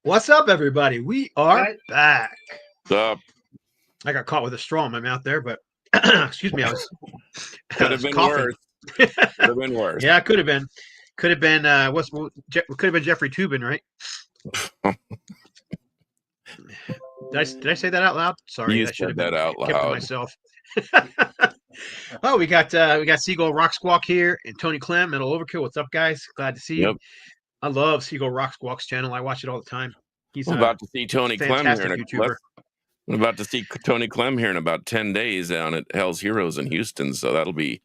What's up, everybody? We are Right? back. Up. I got caught with a straw in my mouth there, but excuse me, I was Could have been coughing. worse. Could have been worse. Yeah, it could have been. Could have been. Could have been Jeffrey Tubin, right? Did I say that out loud? Sorry, You I should said have that been out kept to loud. myself. Oh, we got Seagull Rock Squawk here and Tony Clem, Metal Overkill. What's up, guys? Glad to see you. Yep. I love Seagull Rock Squawk's channel. I watch it all the time. He's I'm a about to see Tony Clem here fantastic in YouTuber. I'm about to see Tony Clem here in about 10 days down at Hell's Heroes in Houston, so that'll be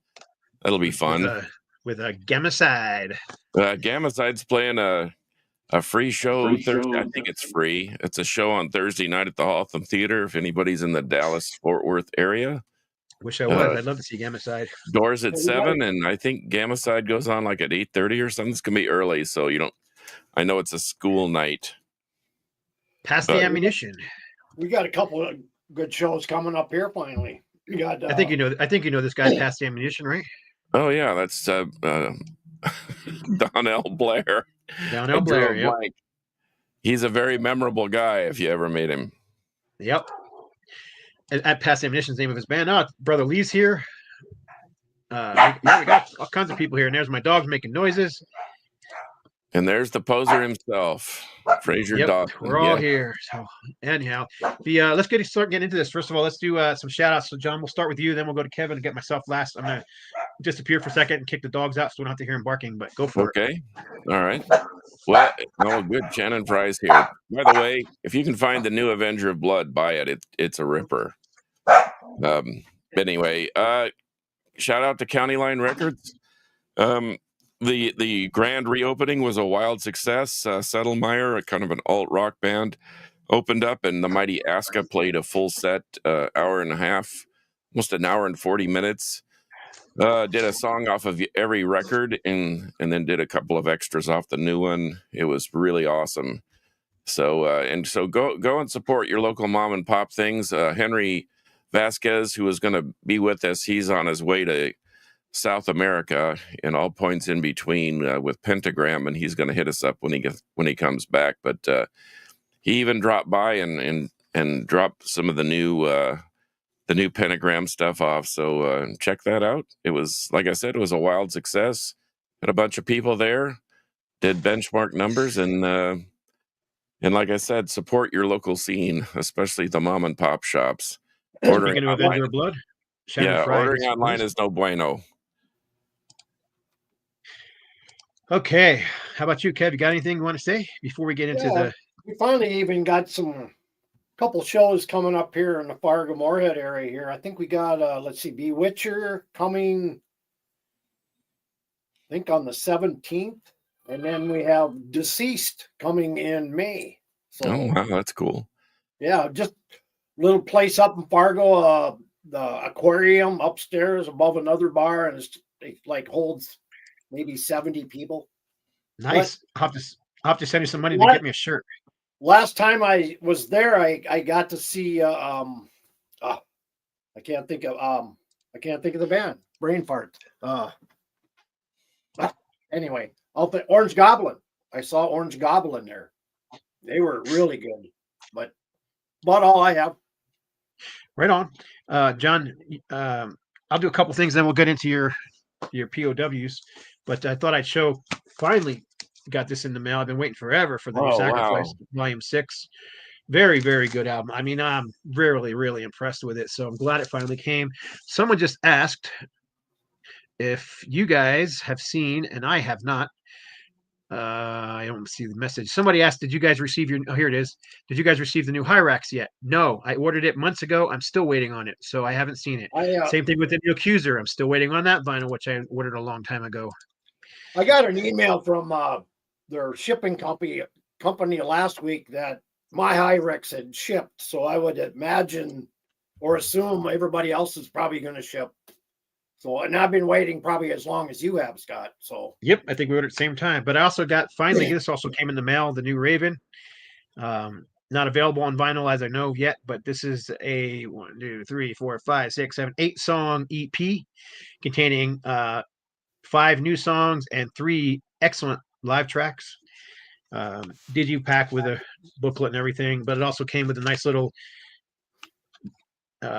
fun. With a Gamacide. Gamaside's playing a free show Thursday. I think it's free. It's a show on Thursday night at the Hotham Theater. If anybody's in the Dallas Fort Worth area, Wish I was. I'd love to see Gamacide. doors at 7, and I think Gamacide goes on like at 8:30 or something. It's gonna be early, so you don't. I know it's a school night. Pass the ammunition. We got a couple of good shows coming up here. Finally, we got. I think you know this guy. Pass the ammunition, right? Oh yeah, that's Donnell Blair. Donnell Blair. Yep. He's a very memorable guy. If you ever meet him. Yep. At Pass the Ammunition's name of his band. Oh, Brother Lee's here. We got all kinds of people here. And there's my dogs making noises. And there's the poser himself, Fraser Dawson. We're all here. So anyhow, let's start getting into this. First of all, let's do some shout outs. So John, we'll start with you, then we'll go to Kevin and get myself last. I'm gonna disappear for a second and kick the dogs out so we don't have to hear them barking, but go for it. Okay. All right. Well, good. Shannon Fry's here. By the way, if you can find the new Avenger of Blood, buy it. It's a ripper. Anyway, shout out to County Line Records. The grand reopening was a wild success. Settlemire, a kind of an alt rock band, opened up, and the Mighty Aska played a full set, hour and a half, almost an hour and 40 minutes. Did a song off of every record, and then did a couple of extras off the new one. It was really awesome. So go and support your local mom and pop things. Henry Vasquez, who is going to be with us, he's on his way to South America and all points in between with Pentagram, and he's going to hit us up when he comes back. But he even dropped by and dropped some of the new Pentagram stuff off. So check that out. It was, like I said, it was a wild success. Had a bunch of people there, did benchmark numbers, and like I said, support your local scene, especially the mom and pop shops. Speaking of Avenger of Blood, ordering online is no bueno. Okay, how about you, Kev? You got anything you want to say before we get into the? We finally even got couple shows coming up here in the Fargo Moorhead area here. I think we got let's see, Bewitcher coming, I think on the 17th, and then we have Deceased coming in May. So, oh wow, that's cool. Yeah, just a little place up in Fargo, the aquarium upstairs above another bar, and it like holds maybe 70 people. Nice. I'll have to send you some money to get me a shirt. Last time I was there, I got to see I can't think of the band. Brain fart. Anyway, Orange Goblin. I saw Orange Goblin there. They were really good. But all I have. Right on. John, I'll do a couple things, then we'll get into your POWs. But I thought I'd show, finally got this in the mail. I've been waiting forever for the new Sacrifice Volume 6. Very, very good album. I mean, I'm really, really impressed with it. So I'm glad it finally came. Someone just asked if you guys have seen, and I have not. I don't see the message. Somebody asked, did you guys receive your, here it is. Did you guys receive the new Hyrax yet? No, I ordered it months ago. I'm still waiting on it. So I haven't seen it. Same thing with the new Accuser. I'm still waiting on that vinyl, which I ordered a long time ago. I got an email from their shipping company last week that my Hyrax had shipped. So I would imagine or assume everybody else is probably going to ship. So, and I've been waiting probably as long as you have, Scott. So, yep, I think we ordered at the same time. But I also got, finally, this also came in the mail, the new Raven. Not available on vinyl as I know yet, but this is a 8 song EP containing 5 new songs and 3 excellent live tracks. digipack with a booklet and everything, but it also came with a nice little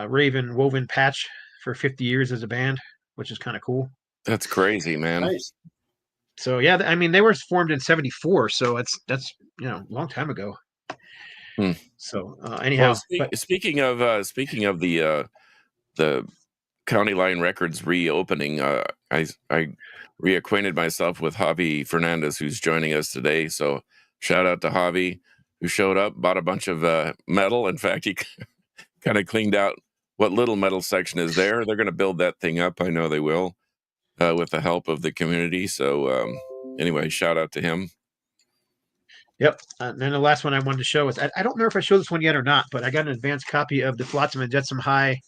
Raven woven patch for 50 years as a band, which is kind of cool. That's crazy, man. Nice. So yeah, I mean they were formed in '74, so that's a long time ago. Hmm. So anyhow, speaking of the County Line Records reopening, I reacquainted myself with Javi Fernandez, who's joining us today. So shout out to Javi, who showed up, bought a bunch of metal. In fact, he kind of cleaned out what little metal section is there. They're going to build that thing up. I know they will, with the help of the community. So anyway, shout out to him. Yep. And then the last one I wanted to show is I don't know if I showed this one yet or not, but I got an advanced copy of the Flotsam and Jetsam High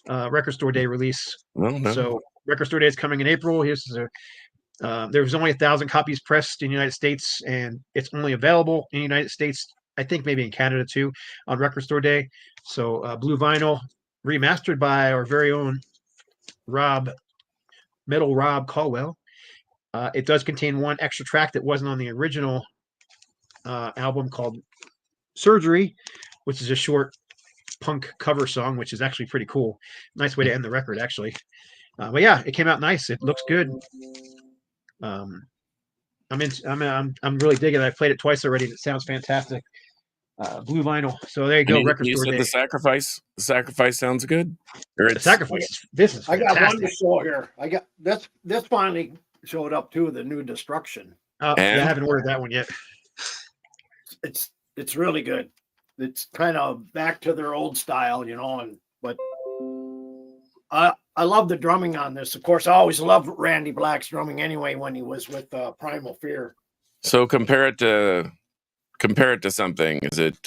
Record Store Day release. No. So Record Store Day is coming in April. There was only 1,000 copies pressed in the United States, and it's only available in the United States. I think maybe in Canada too on Record Store Day. So blue vinyl, remastered by our very own Metal Rob Caldwell. It does contain one extra track that wasn't on the original album called Surgery, which is a short punk cover song, which is actually pretty cool. Nice way to end the record, actually. But yeah, it came out nice. It looks good. I'm really digging it. I played it twice already. It sounds fantastic. Blue vinyl. So there you go. Record Store Day. The sacrifice sounds good. The sacrifice. This is fantastic. I got one to show here. I got this finally showed up too. The new Destruction. I haven't ordered that one yet. It's really good. It's kind of back to their old style, but I love the drumming on this. Of course, I always loved Randy Black's drumming anyway when he was with Primal Fear. So compare it to something. Is it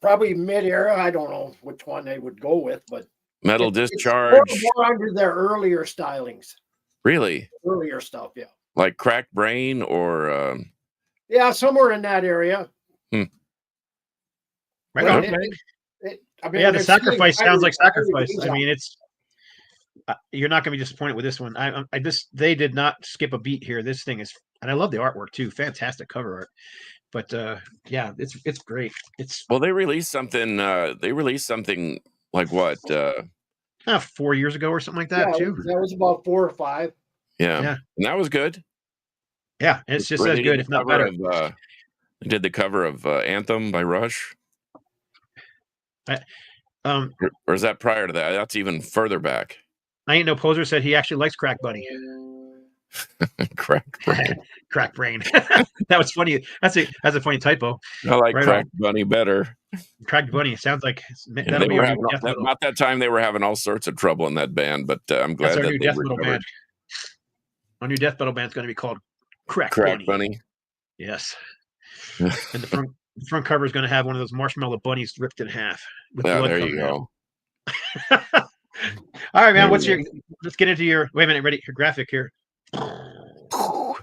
probably mid-era? I don't know which one they would go with, but Metal Discharge. It's more under their earlier stylings. Really? Earlier stuff, yeah. Like Cracked Brain or yeah, somewhere in that area. Right on. The sacrifice sounds like sacrifice. I mean, it's you're not going to be disappointed with this one. They did not skip a beat here. This thing is, and I love the artwork too. Fantastic cover art. But yeah, it's great. They released something. Like what? 4 years ago or something like that too. That was about 4 or 5. Yeah. And that was good. Yeah, it's just as good, if not better. They did the cover of Anthem by Rush. Or is that prior to that? That's even further back. I Ain't No Poser said he actually likes Crack Bunny. Crack Brain. Crack Brain. That was funny. That's a funny typo. I like Crack Bunny better. Crack Bunny. It sounds like that'll be about that time they were having all sorts of trouble in that band, but I'm glad that's our that new death metal band. Our new death metal band is going to be called Crack Bunny. Yes. And the front cover is going to have one of those marshmallow bunnies ripped in half. With blood there you go. All right, man. Let's get into your. Wait a minute. Ready? Your graphic here. POW.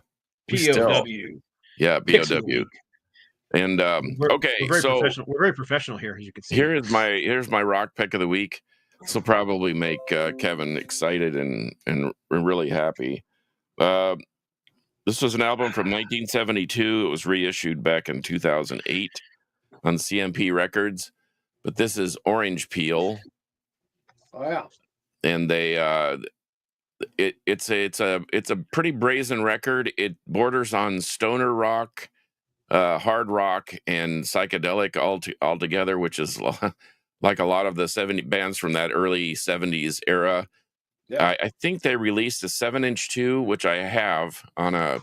Yeah, POW. And okay, we're very professional here, as you can see. Here's my rock pick of the week. This will probably make Kevin excited and really happy. This was an album from 1972. It was reissued back in 2008 on CMP Records, but this is Orange Peel. Oh yeah, and they it's a pretty brazen record. It borders on stoner rock, hard rock, and psychedelic all together, which is like a lot of the 70 bands from that early 70s era. Yeah. I think they released a 7-inch 2, which I have on a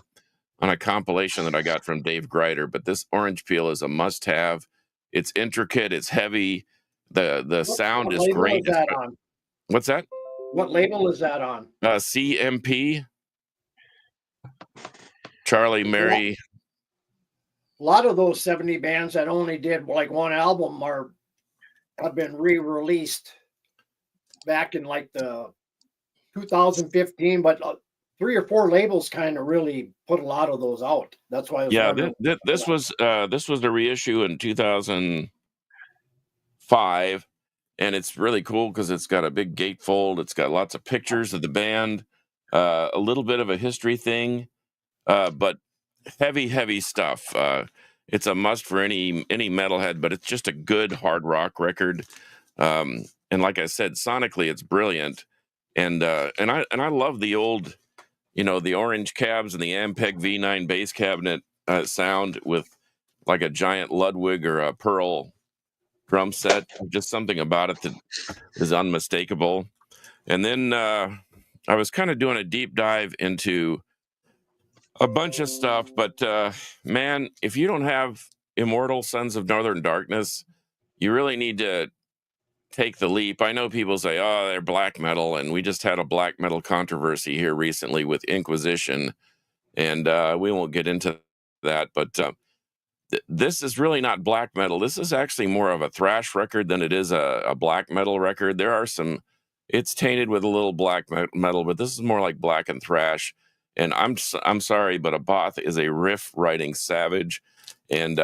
compilation that I got from Dave Greider. But this Orange Peel is a must-have. It's intricate. It's heavy. The sound is great. What's that? What label is that on? CMP. Charlie Mary. A lot of those 70 bands that only did like one album have been re-released back in like the 2015, but 3 or 4 labels kind of really put a lot of those out. That's why. This was the reissue in 2005, and it's really cool because it's got a big gatefold. It's got lots of pictures of the band, a little bit of a history thing, but heavy stuff. It's a must for any metalhead, but it's just a good hard rock record. And like I said, sonically, it's brilliant. And I love the old, the orange cabs and the Ampeg V9 bass cabinet sound with like a giant Ludwig or a Pearl drum set. Just something about it that is unmistakable. And then I was kind of doing a deep dive into a bunch of stuff, but man, if you don't have Immortal Sons of Northern Darkness, you really need to take the leap. I know people say, oh, they're black metal, and we just had a black metal controversy here recently with Inquisition, and we won't get into that, but this is really not black metal. This is actually more of a thrash record than it is a black metal record. There are it's tainted with a little black metal, but this is more like black and thrash. And I'm sorry, but Abath is a riff writing savage, and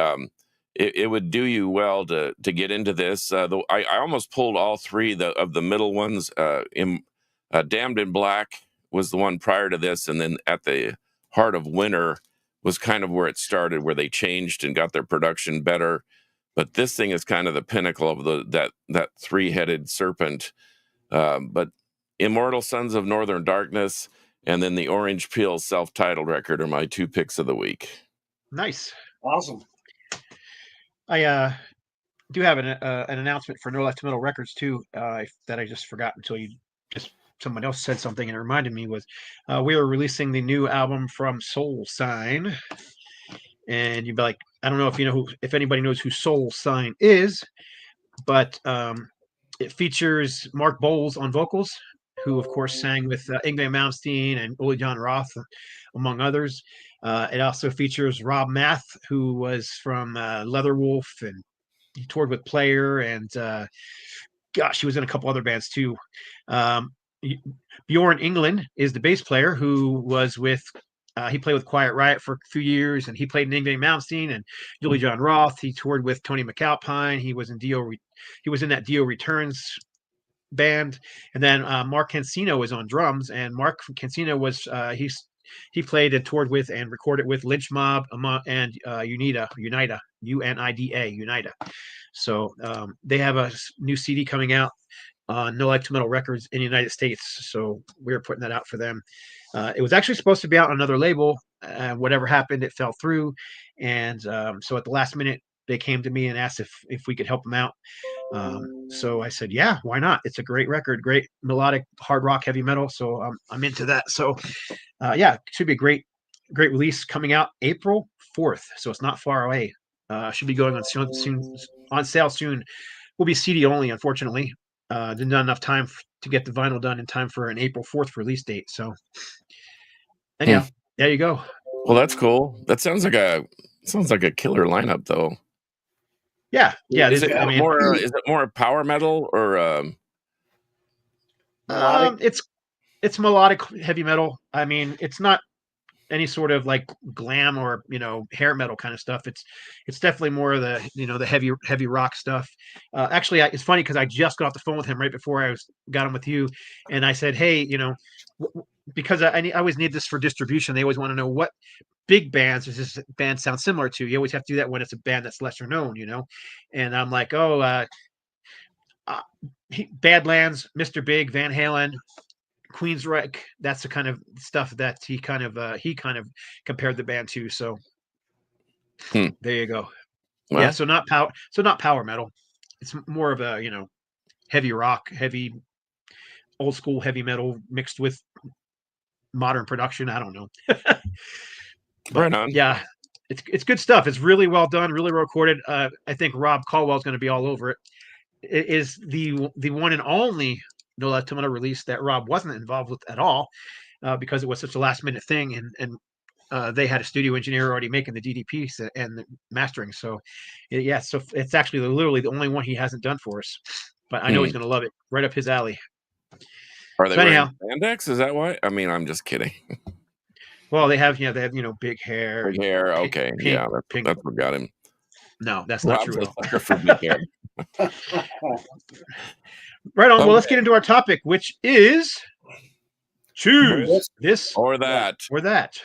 it would do you well to get into this. I almost pulled all three of the middle ones. Damned in Black was the one prior to this, and then At the Heart of Winter was kind of where it started, where they changed and got their production better. But this thing is kind of the pinnacle of that three-headed serpent. But Immortal Sons of Northern Darkness and then the Orange Peel self-titled record are my two picks of the week. Nice. Awesome. I do have an announcement for No Left Metal Records too, that I just forgot until someone else said something and it reminded me. Was we are releasing the new album from Soul Sign, and you'd be like, I don't know if anybody knows who Soul Sign is, but it features Mark Bowles on vocals, who of course sang with Yngwie Malmsteen and Ole John Roth, among others. It also features Rob Math, who was from Leatherwolf, and he toured with Player, and he was in a couple other bands too. Bjorn England is the bass player, who was with he played with Quiet Riot for a few years, and he played in Yngwie Malmsteen and Ole John Roth. He toured with Tony McAlpine. He was in that Dio Returns band. And then Mark Cancino was on drums, and Mark Cancino was he played and toured with and recorded with Lynch Mob and Unida. So they have a new CD coming out on No Life to Metal Records in the United States. So we're putting that out for them. It was actually supposed to be out on another label. Whatever happened, it fell through. And so at the last minute, they came to me and asked if we could help them out. So I said, yeah, why not? It's a great record, great melodic hard rock, heavy metal. So I'm into that. So yeah, it should be a great release coming out April 4th. So it's not far away. Should be going on sale soon. Will be CD only, unfortunately. Didn't have enough time to get the vinyl done in time for an April 4th release date. So anyhow, there you go. Well, that's cool. That sounds like a killer lineup, though. Yeah. Is it more power metal or? It's melodic heavy metal. I mean, it's not any sort of like glam or hair metal kind of stuff. It's definitely more of the the heavy rock stuff. Actually, it's funny because I just got off the phone with him right before I got him with you, and I said, hey, because I always need this for distribution. They always want to know what big bands does this band sound similar to. You always have to do that when it's a band that's lesser known, And I'm like, Badlands, Mr. Big, Van Halen, Queensryche. That's the kind of stuff that he kind of compared the band to. So there you go. Well, yeah, so not power metal. It's more of a heavy rock, heavy old school heavy metal mixed with modern production. I don't know. Right on. Yeah, it's good stuff. It's really well done, really well recorded. I think Rob Caldwell is going to be all over it. It is the one and only No Left to Metal release that Rob wasn't involved with at all, because it was such a last minute thing, and they had a studio engineer already making the DDP and the mastering. So so it's actually literally the only one he hasn't done for us. But I know he's going to love it. Right up his alley. Are they wearing spandex? Is that why? I mean, I'm just kidding. Well, they have big hair. Big hair. Okay, pink, that's what got him. No, that's not true. For big hair. Right on. Well, let's get into our topic, which is choose this or that. Or that.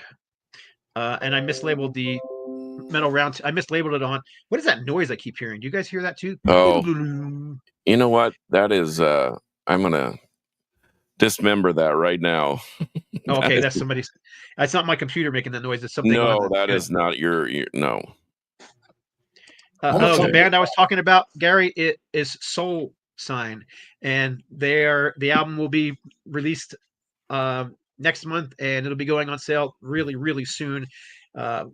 and I mislabeled the metal round. I mislabeled it on. What is that noise I keep hearing? Do you guys hear that too? Oh, you know what? That is. I'm gonna dismember that right now. Oh, okay, is, that's somebody's. That's not my computer making the noise. It's something on no, the. that is not your no. Almost The like- band I was talking about, Gary, it is Soul Sign, and the album will be released next month, and it'll be going on sale really, really soon.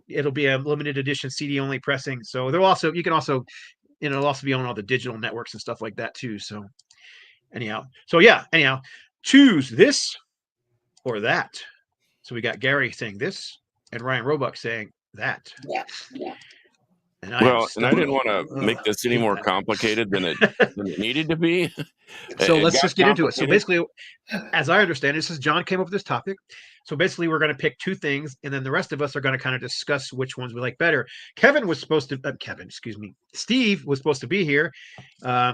It'll be a limited edition CD only pressing. So you can also, it'll also be on all the digital networks and stuff like that too. So anyhow, choose this or that. So we got Gary saying this and Ryan Roebuck saying that. Yeah. And I Well, and I didn't want to make this any hate more that. complicated than it needed to be. So It let's got just get into it. So complicated. basically, as I understand it, this is John came up with this topic. So basically, we're going to pick two things, and then the rest of us are going to kind of discuss which ones we like better. Steve was supposed to be here.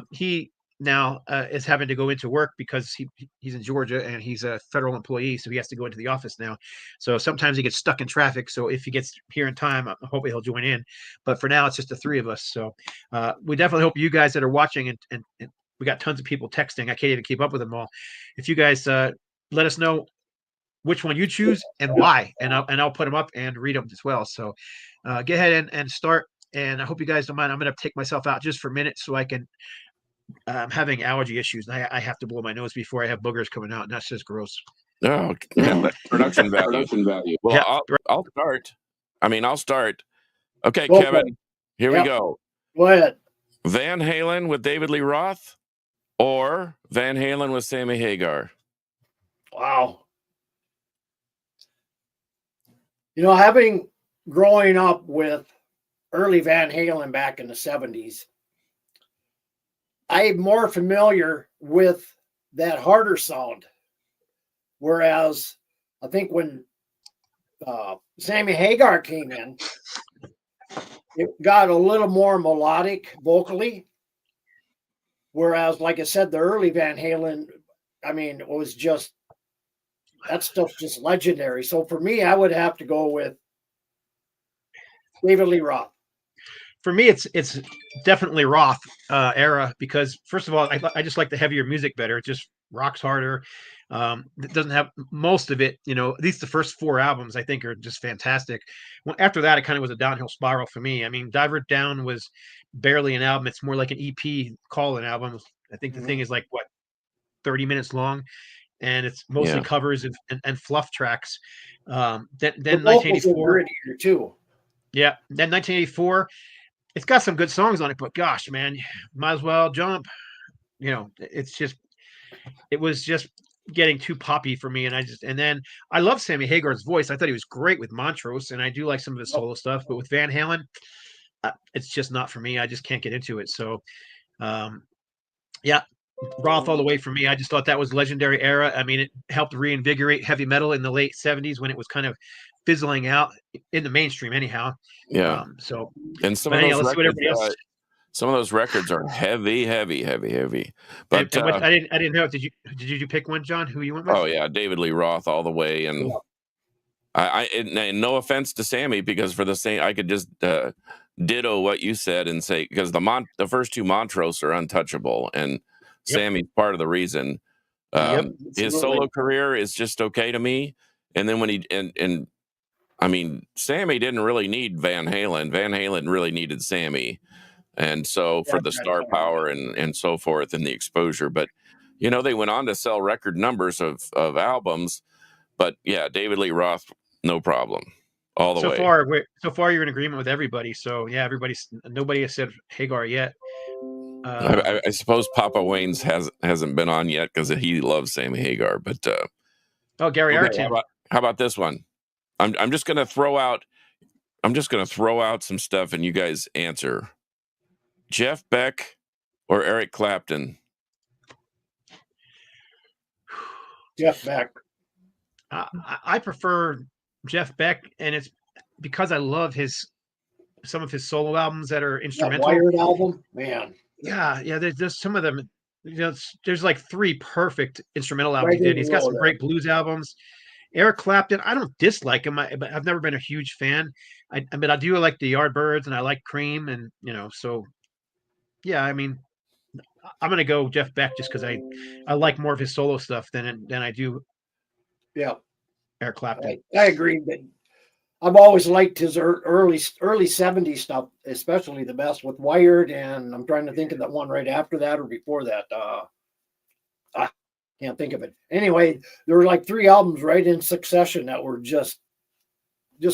He now is having to go into work because he's in Georgia and he's a federal employee, so he has to go into the office now. So sometimes he gets stuck in traffic. So if he gets here in time, I hope he'll join in. But for now, it's just the three of us. So we definitely hope you guys that are watching and we got tons of people texting. I can't even keep up with them all. If you guys let us know which one you choose and why, and I'll put them up and read them as well. So go ahead and start. And I hope you guys don't mind. I'm going to take myself out just for a minute so I can. I'm having allergy issues. And I have to blow my nose before I have boogers coming out, and that's just gross. Oh, that's production value. Production value. Well, Yeah. I'll start. I'll start. Okay, Go for Kevin, it. here Yep. we go. Go ahead. Van Halen with David Lee Roth or Van Halen with Sammy Hagar? Wow. Having growing up with early Van Halen back in the 70s, I'm more familiar with that harder sound. Whereas I think when Sammy Hagar came in, it got a little more melodic vocally. Whereas, like I said, the early Van Halen, it was just, that stuff's just legendary. So for me, I would have to go with David Lee Roth. For me, it's definitely Roth era because first of all, I just like the heavier music better. It just rocks harder. It doesn't have most of it. At least the first four albums I think are just fantastic. Well, after that, it kind of was a downhill spiral for me. Diver Down was barely an album. It's more like an EP, call an album. I think the thing is like 30 minutes long, and it's mostly covers and fluff tracks. Then 1984 too. Yeah, then 1984. It's got some good songs on it, but gosh, man, might as well jump. It was just getting too poppy for me, and then I love Sammy Hagar's voice. I thought he was great with Montrose, and I do like some of his solo stuff. But with Van Halen, it's just not for me. I just can't get into it. So, Roth all the way for me. I just thought that was legendary era. It helped reinvigorate heavy metal in the late 70s when it was kind of fizzling out in the mainstream anyhow. Yeah. And some of those records are heavy. But I didn't know. Did you pick one, John? Who you went with? Oh yeah, David Lee Roth all the way. And and no offense to Sammy, because for the same, I could just ditto what you said and say, because the first two Montrose are untouchable, and Sammy's part of the reason. His solo career is just okay to me. And then when Sammy didn't really need Van Halen. Van Halen really needed Sammy. And so for the star power and so forth and the exposure. But, they went on to sell record numbers of albums. But, yeah, David Lee Roth, no problem. All the way. So far, you're in agreement with everybody. So, yeah, nobody has said Hagar yet. I suppose Papa Wayne's hasn't been on yet because he loves Sammy Hagar. But Gary Ayrton. How about this one? I'm just gonna throw out some stuff and you guys answer. Jeff Beck or Eric Clapton? Jeff Beck. I prefer Jeff Beck, and it's because I love some of his solo albums that are instrumental. That Wired album, man. Yeah. There's some of them. There's like three perfect instrumental albums he did. He's got some great blues albums. Eric Clapton, I don't dislike him, but I've never been a huge fan. I mean, I do like the Yardbirds and I like Cream, and so yeah. I mean, I'm gonna go Jeff Beck just because I like more of his solo stuff than I do Yeah, Eric Clapton. I agree. But I've always liked his early 70s stuff, especially the best with Wired, and I'm trying to think of that one right after that or before that. I can't think of it. Anyway, there were like 3 albums right in succession that were just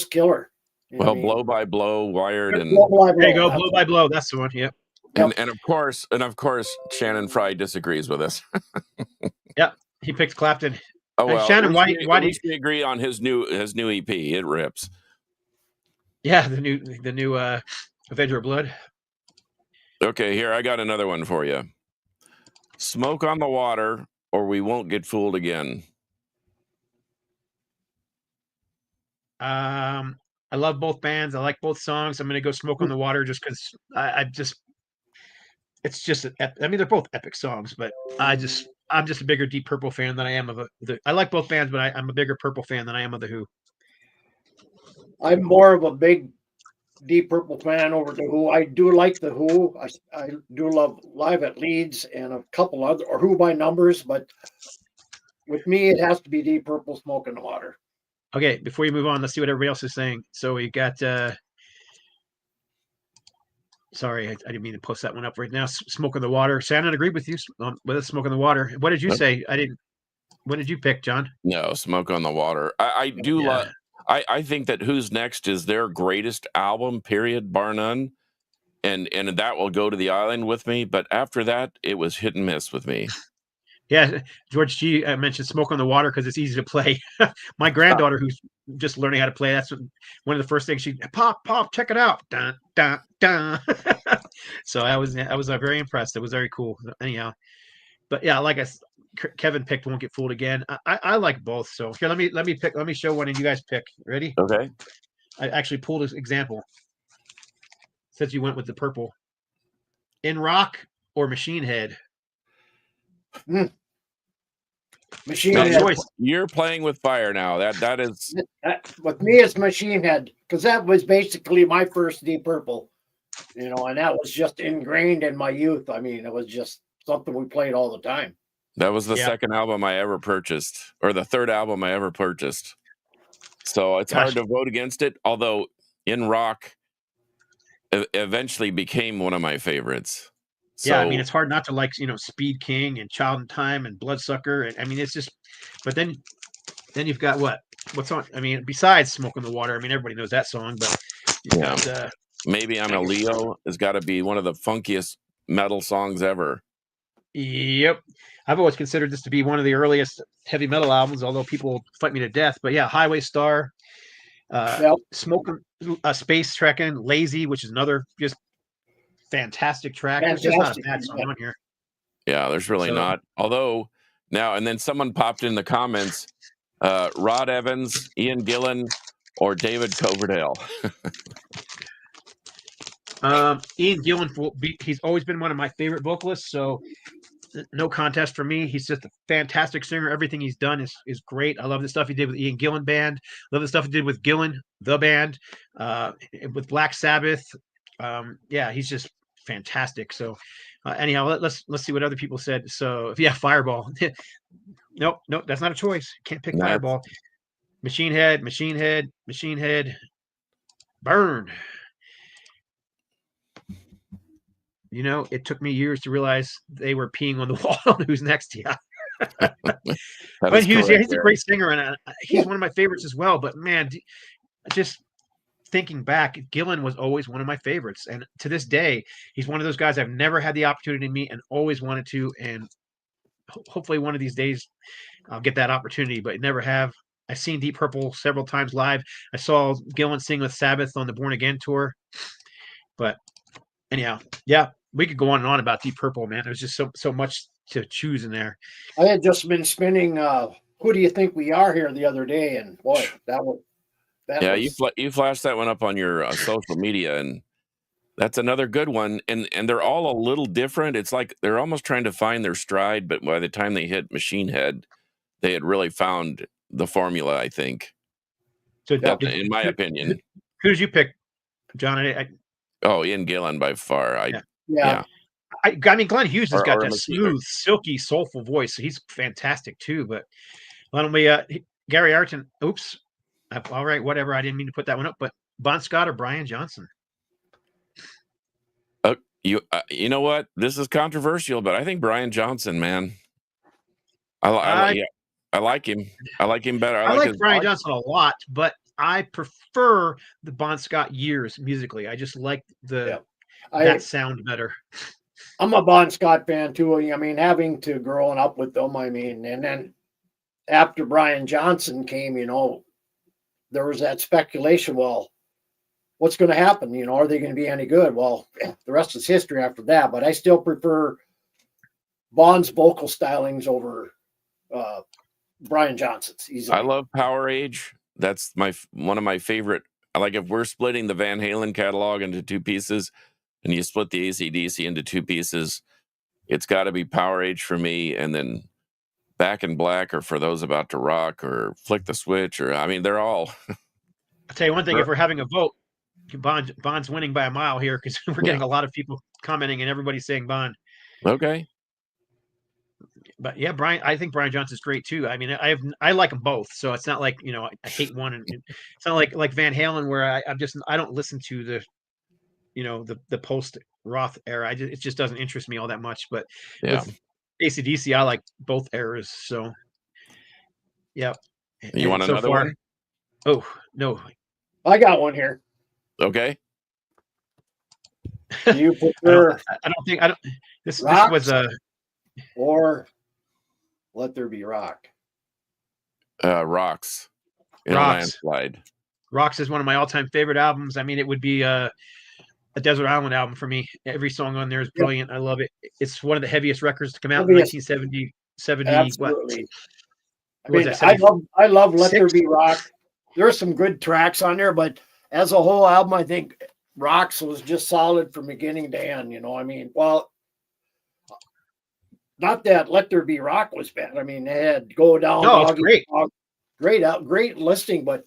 killer. You know Well, what I mean? Blow by Blow, Wired, and Blow by There you go, Blow, Blow by Blow. That's the one. Yep. and of course, Shannon Fry disagrees with us. Yep. He picked Clapton. Oh well, Shannon, why at do you? least we agree on his new EP? It rips. Yeah, the new Avenger of Blood. Okay, here I got another one for you. Smoke on the Water, or We Won't Get Fooled Again. I love both bands. I like both songs. I'm gonna go Smoke on the Water just because it's just I mean they're both epic songs, but I'm just a bigger Deep Purple fan than I am of I like both bands, but I'm a bigger Purple fan than I am of the Who. I'm more of a big Deep Purple fan over the Who. I do like the Who. I do love Live at Leeds and a couple other or Who by Numbers, but with me it has to be Deep Purple, Smoke in the Water. Okay, before you move on, let's see what everybody else is saying. So we got sorry, I didn't mean to post that one up right now. Smoke on the Water. Shannon agreed with you with Smoke on the Water. What did you say? I didn't. What did you pick, John? No, Smoke on the Water. I do love. I think that Who's Next is their greatest album, period, bar none, and that will go to the island with me. But after that, it was hit and miss with me. Yeah, George G mentioned Smoke on the Water because it's easy to play. My granddaughter, who's just learning how to play, that's one of the first things she pop, check it out, dun, dun, dun. So I was very impressed. It was very cool. Anyhow, but yeah, like Kevin picked Won't Get Fooled Again. I like both. So here, let me show one and you guys pick. Ready? Okay. I actually pulled an example. Since you went with the purple. In Rock or Machine Head? Machine Head. You're playing with fire now. That is with me. It's Machine Head because that was basically my first Deep Purple, and that was just ingrained in my youth. I mean, it was just something we played all the time. That was the second album I ever purchased, or the third album I ever purchased. So it's hard to vote against it. Although In Rock eventually became one of my favorites. So, yeah, I mean, it's hard not to like, Speed King and Child in Time and Bloodsucker. And I mean, it's just, but then you've got what's on, I mean, besides Smoke on the Water, I mean, everybody knows that song, but got, Maybe I'm a Leo has got to be one of the funkiest metal songs ever. Yep. I've always considered this to be one of the earliest heavy metal albums, although people fight me to death. But yeah, Highway Star, Smoke, Space Trekking, Lazy, which is another just fantastic track. There's just not a bad song on here. Yeah, there's really not. Although now and then someone popped in the comments, Rod Evans, Ian Gillan, or David Coverdale. Ian Gillan, he's always been one of my favorite vocalists, so no contest for me. He's just a fantastic singer. Everything he's done is great. I love the stuff he did with Ian Gillan Band. Love the stuff he did with Gillan, the band, with Black Sabbath. Yeah, he's just fantastic. So anyhow, let's see what other people said. So yeah, Fireball. Nope, that's not a choice. Can't pick Fireball. Machine Head, Burn. It took me years to realize they were peeing on the wall on Who's Next. Yeah. But he's a great singer, and he's one of my favorites as well. But man, just thinking back, Gillan was always one of my favorites. And to this day, he's one of those guys I've never had the opportunity to meet and always wanted to. And hopefully one of these days I'll get that opportunity, but never have. I've seen Deep Purple several times live. I saw Gillan sing with Sabbath on the Born Again tour. But anyhow, yeah, we could go on and on about Deep Purple, man. There's just so much to choose in there. I had just been spinning Who Do You Think We Are here the other day, and boy, you flashed that one up on your social media, and that's another good one. And they're all a little different. It's like they're almost trying to find their stride, but by the time they hit Machine Head, they had really found the formula, I think. So In my opinion. who did you pick, John? Oh, Ian Gillan by far. Yeah. I mean, Glenn Hughes has got Or that McKeever. smooth, silky, soulful voice. So he's fantastic too. But why don't we, Gary Arton? Oops. All right, whatever. I didn't mean to put that one up. But Bon Scott or Brian Johnson? You know what? This is controversial, but I think Brian Johnson, man. I like him. I like him better. I like his Brian voice. Johnson a lot, but I prefer the Bon Scott years musically. I just like that sound better. I'm a Bon Scott fan too. I mean, having to growing up with them, I mean, and then after Brian Johnson came, you know, there was that speculation. Well, what's going to happen? You know, are they going to be any good? Well, the rest is history after that. But I still prefer Bon's vocal stylings over Brian Johnson's. Easily. I love Power Age. That's one of my favorite. Like if we're splitting the Van Halen catalog into two pieces, and you split the AC/DC into two pieces, it's got to be Power Age for me, and then Back in Black, or For Those About to Rock, or Flick the Switch, or I mean, they're all. I'll tell you one thing: if we're having a vote, Bond's winning by a mile here because we're getting a lot of people commenting and everybody's saying Bond. Okay. But yeah, I think Brian Johnson's great too. I mean, I like them both, so it's not like, you know, I hate one, and it's not like Van Halen where I don't listen to the, you know, the post Roth era. It just doesn't interest me all that much. But with AC/DC, I like both eras. So yeah. You want another one? Oh no, I got one here. Okay. Do you prefer? This was or Let There Be Rock. Rocks. In a Landslide. Rocks is one of my all-time favorite albums. I mean, it would be a Desert Island album for me. Every song on there is brilliant. I love it. It's one of the heaviest records to come out in 1970. Absolutely. What? I love Let There Be Rock. There's some good tracks on there, but as a whole album, I think Rocks was just solid from beginning to end. You know, I mean, well, not that Let There Be Rock was bad. I mean, they had Go Down. No, it's great. Great listing, but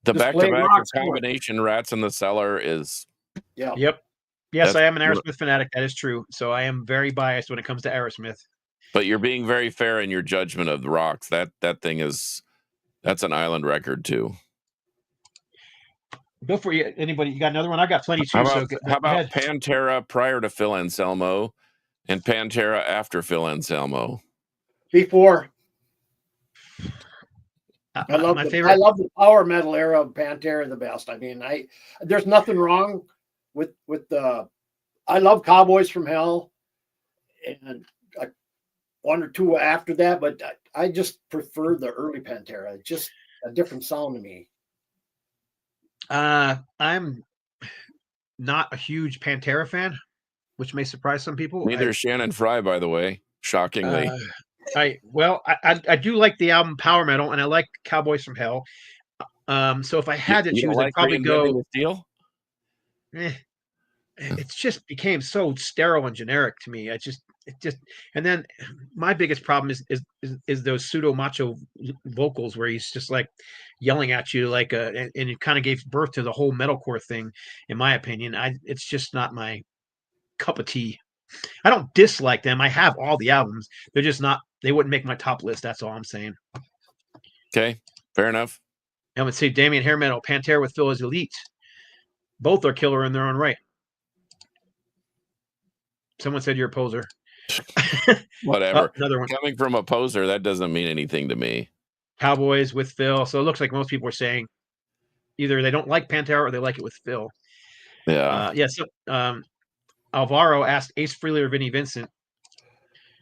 the back-to-back combination Rats in the Cellar is. Yeah. Yep. Yes, I am an Aerosmith fanatic. That is true. So I am very biased when it comes to Aerosmith. But you're being very fair in your judgment of the Rocks. That thing that's an island record too. Go for you. Anybody? You got another one? I got plenty too. How about Pantera prior to Phil Anselmo and Pantera after Phil Anselmo? Before. I love the power metal era of Pantera the best. I mean, there's nothing wrong with the. I love Cowboys from Hell, and one or two after that, but I just prefer the early Pantera. It's just a different sound to me. I'm not a huge Pantera fan, which may surprise some people. Neither is Shannon Fry, by the way, shockingly. I do like the album Power Metal, and I like Cowboys from Hell. So if I had to choose, I'd probably go. Steel? It just became so sterile and generic to me. And then my biggest problem is those pseudo macho vocals where he's just like yelling at you and it kind of gave birth to the whole metalcore thing, in my opinion. It's just not my cup of tea. I don't dislike them. I have all the albums. They're just not. They wouldn't make my top list. That's all I'm saying. Okay, fair enough. I would say Damien Hair Metal, Pantera with Phil is elite. Both are killer in their own right. Someone said you're a poser. Whatever. Another one. Coming from a poser, that doesn't mean anything to me. Cowboys with Phil. So it looks like most people are saying either they don't like Pantera or they like it with Phil. Yeah. So Alvaro asked Ace Frehley or Vinnie Vincent.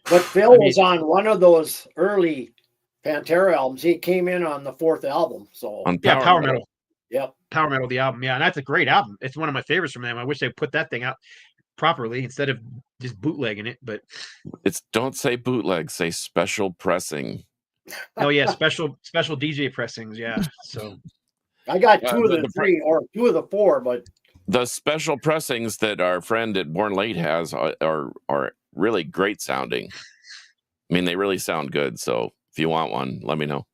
But Phil was on one of those early Pantera albums. He came in on the fourth album. So on Power Metal. Yep. Power Metal, the album. Yeah, and that's a great album. It's one of my favorites from them. I wish they put that thing out properly instead of just bootlegging it. But don't say bootleg, say special pressing. Oh yeah, special DJ pressings. Yeah. So I got two of the three or two of the four, but the special pressings that our friend at Born Late has are really great sounding. I mean, they really sound good. So If you want one, let me know.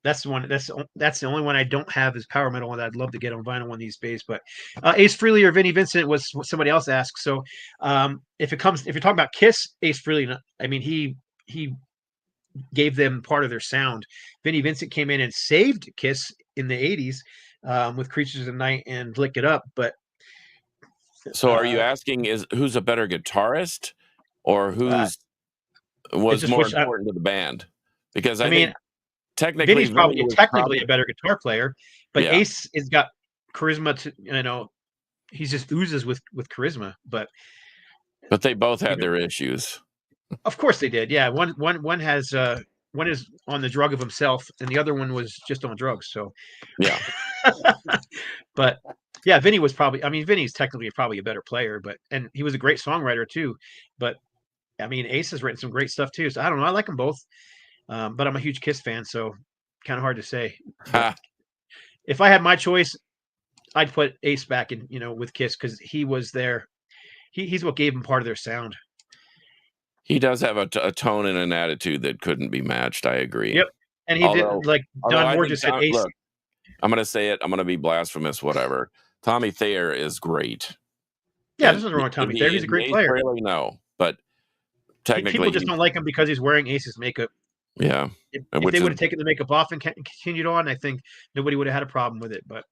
That's the one. That's the only one I don't have is Power Metal, and I'd love to get on vinyl one of these days. But Ace Frehley or Vinnie Vincent was what somebody else asked. So if you're talking about Kiss, Ace Frehley, I mean he gave them part of their sound. Vinnie Vincent came in and saved Kiss in the '80s with Creatures of the Night and Lick It Up. But so, are you asking who's a better guitarist, or who's was more important to the band? Because I mean, technically, Vinny's probably a better guitar player, but Ace has got charisma to he just oozes with charisma. But they both had their issues. Of course they did. Yeah, one has one is on the drug of himself, and the other one was just on drugs. So yeah, but yeah, Vinny was probably. I mean, Vinny's technically probably a better player, and he was a great songwriter too. But I mean, Ace has written some great stuff too. So I don't know. I like them both. But I'm a huge Kiss fan, so kind of hard to say. If I had my choice, I'd put Ace back in, with Kiss because he was there. He's what gave him part of their sound. He does have a tone and an attitude that couldn't be matched. I agree. Yep, and he didn't like Don Moore just said Ace. Look, I'm going to say it. I'm going to be blasphemous. Whatever. Tommy Thayer is great. Yeah, there's nothing wrong with Tommy Thayer. He's a great player. No, but technically, people just don't like him because he's wearing Ace's makeup. Yeah. If they would have taken the makeup off and continued on, I think nobody would have had a problem with it. But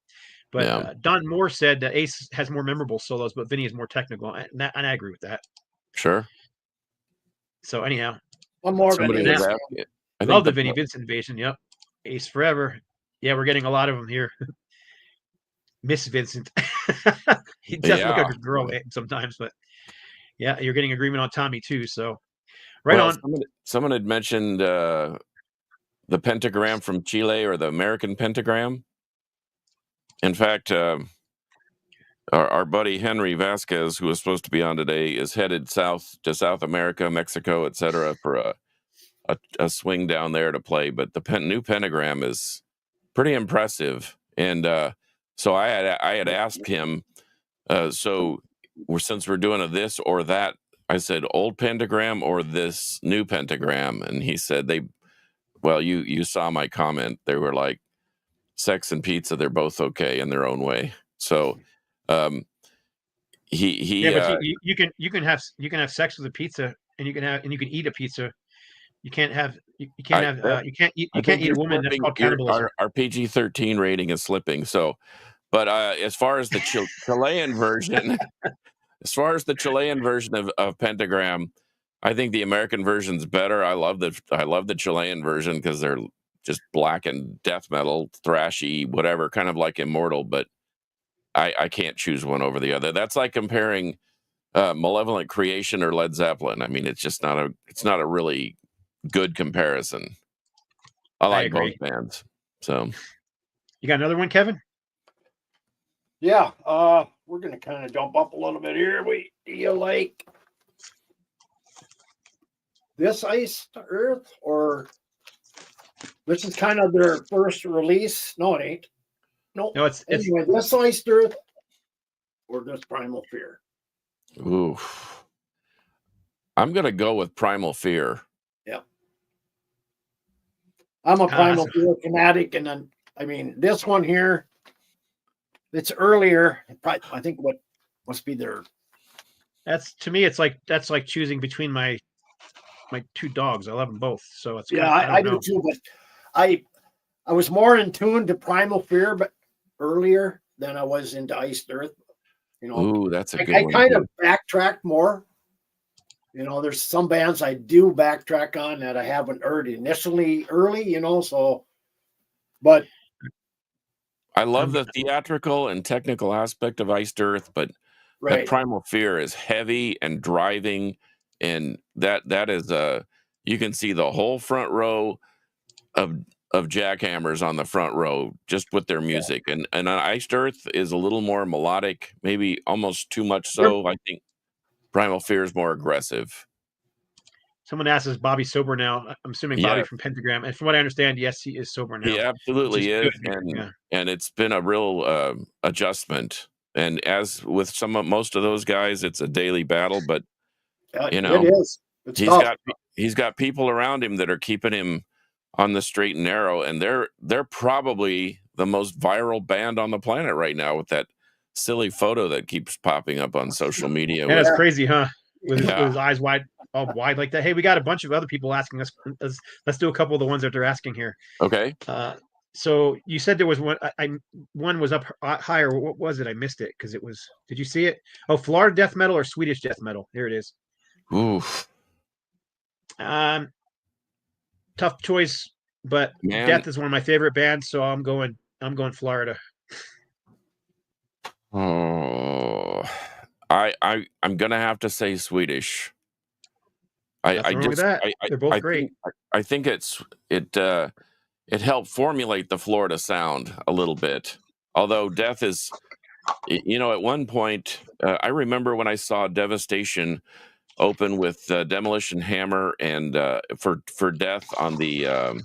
Don Moore said that Ace has more memorable solos, but Vinny is more technical, and I agree with that. Sure. So anyhow, one more. I love the Vinnie Vincent invasion. Yep, Ace forever. Yeah, we're getting a lot of them here. Miss Vincent. He does look like a girl sometimes, but yeah, you're getting agreement on Tommy too. So on. Someone had mentioned the pentagram from Chile or the American pentagram. In fact, our buddy Henry Vasquez, who was supposed to be on today, is headed south to South America, Mexico, etc., for a swing down there to play. But the new pentagram is pretty impressive, and so I had asked him. So since we're doing a this or that, I said old pentagram or this new pentagram, and he said you saw my comment. They were like sex and pizza. They're both okay in their own way. So. You can have sex with a pizza, and you can eat a pizza. You can't eat a woman. That's called cannibalism. Our PG-13 rating is slipping. So, but as far as the Chilean version, of Pentagram, I think the American version's better. I love the Chilean version because they're just black and death metal, thrashy, whatever, kind of like Immortal, but. I can't choose one over the other. That's like comparing Malevolent Creation or Led Zeppelin. I mean, it's just not a really good comparison. I like both bands. So, you got another one, Kevin? Yeah, we're gonna kind of jump up a little bit here. Do you like this Ice to Earth, or this is kind of their first release? No, it ain't. No, it's anyway, this Ice to Earth or this Primal Fear. Ooh, I'm gonna go with Primal Fear. Yeah, I'm a Primal Fear fanatic, and then I mean this one here. It's earlier. I think what must be their. That's to me. That's like choosing between my two dogs. I love them both. So it's I do too. But I was more in tune to Primal Fear, but earlier than I was into Ice to Earth. Ooh, that's a good one. I kind of backtracked more. There's some bands I do backtrack on that I haven't heard initially early. So, but I love the theatrical and technical aspect of Ice to Earth, but that Primal Fear is heavy and driving, and that is you can see the whole front row of jackhammers on the front row just with their music, and Ice to Earth is a little more melodic, maybe almost too much so. I think Primal Fear is more aggressive. Someone asks, is Bobby sober now? I'm assuming Bobby from Pentagram, and from what I understand, yes, he is sober now. He absolutely is, and it's been a real adjustment. And as with most of those guys, it's a daily battle. But it is. He's got people around him that are keeping him on the straight and narrow, and they're probably the most viral band on the planet right now with that silly photo that keeps popping up on social media. Yeah, with- that's crazy, huh? With Yeah. his eyes all wide like that. Hey, we got a bunch of other people asking us. Let's do a couple of the ones that they're asking here. Okay. So you said there was one. One was up higher. What was it? I missed it because it was. Did you see it? Oh, Florida death metal or Swedish death metal? Here it is. Oof. Tough choice, but Man. Death is one of my favorite bands, so I'm going Florida. Oh, I'm gonna have to say Swedish. Nothing wrong with that. They're both great. I think it helped formulate the Florida sound a little bit. Although Death is, at one point, I remember when I saw Devastation open with Demolition Hammer and for Death on the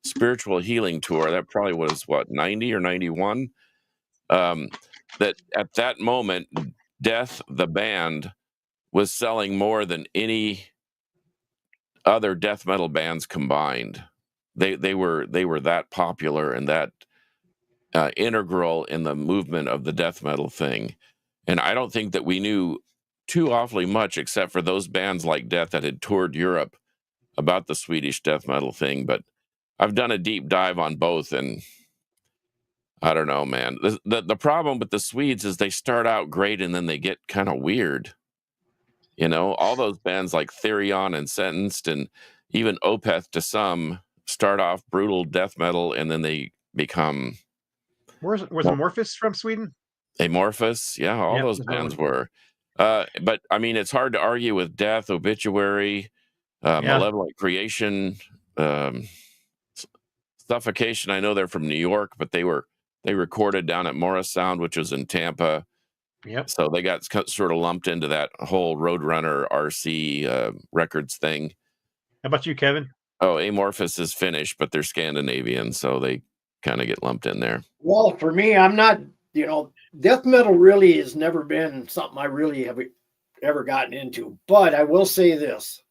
Spiritual Healing Tour. That probably was 90 or 91. That at that moment, Death, the band, was selling more than any other death metal bands combined. They were that popular and that integral in the movement of the death metal thing. And I don't think that we knew too awfully much, except for those bands like Death that had toured Europe, about the Swedish death metal thing. But I've done a deep dive on both, and I don't know, man. The problem with the Swedes is they start out great and then they get kind of weird. All those bands like Therion and Sentenced and even Opeth to some start off brutal death metal and then they become. Was Amorphis from Sweden? Amorphis, yeah, all those bands were. But I mean, it's hard to argue with Death, Obituary, Malevolent Creation, Suffocation. I know they're from New York, but they recorded down at Morris Sound, which was in Tampa. Yep. So they got sort of lumped into that whole Roadrunner RC Records thing. How about you, Kevin? Oh, Amorphis is Finnish, but they're Scandinavian, so they kind of get lumped in there. Well, for me, I'm not, death metal really has never been something I really have ever gotten into. But I will say this.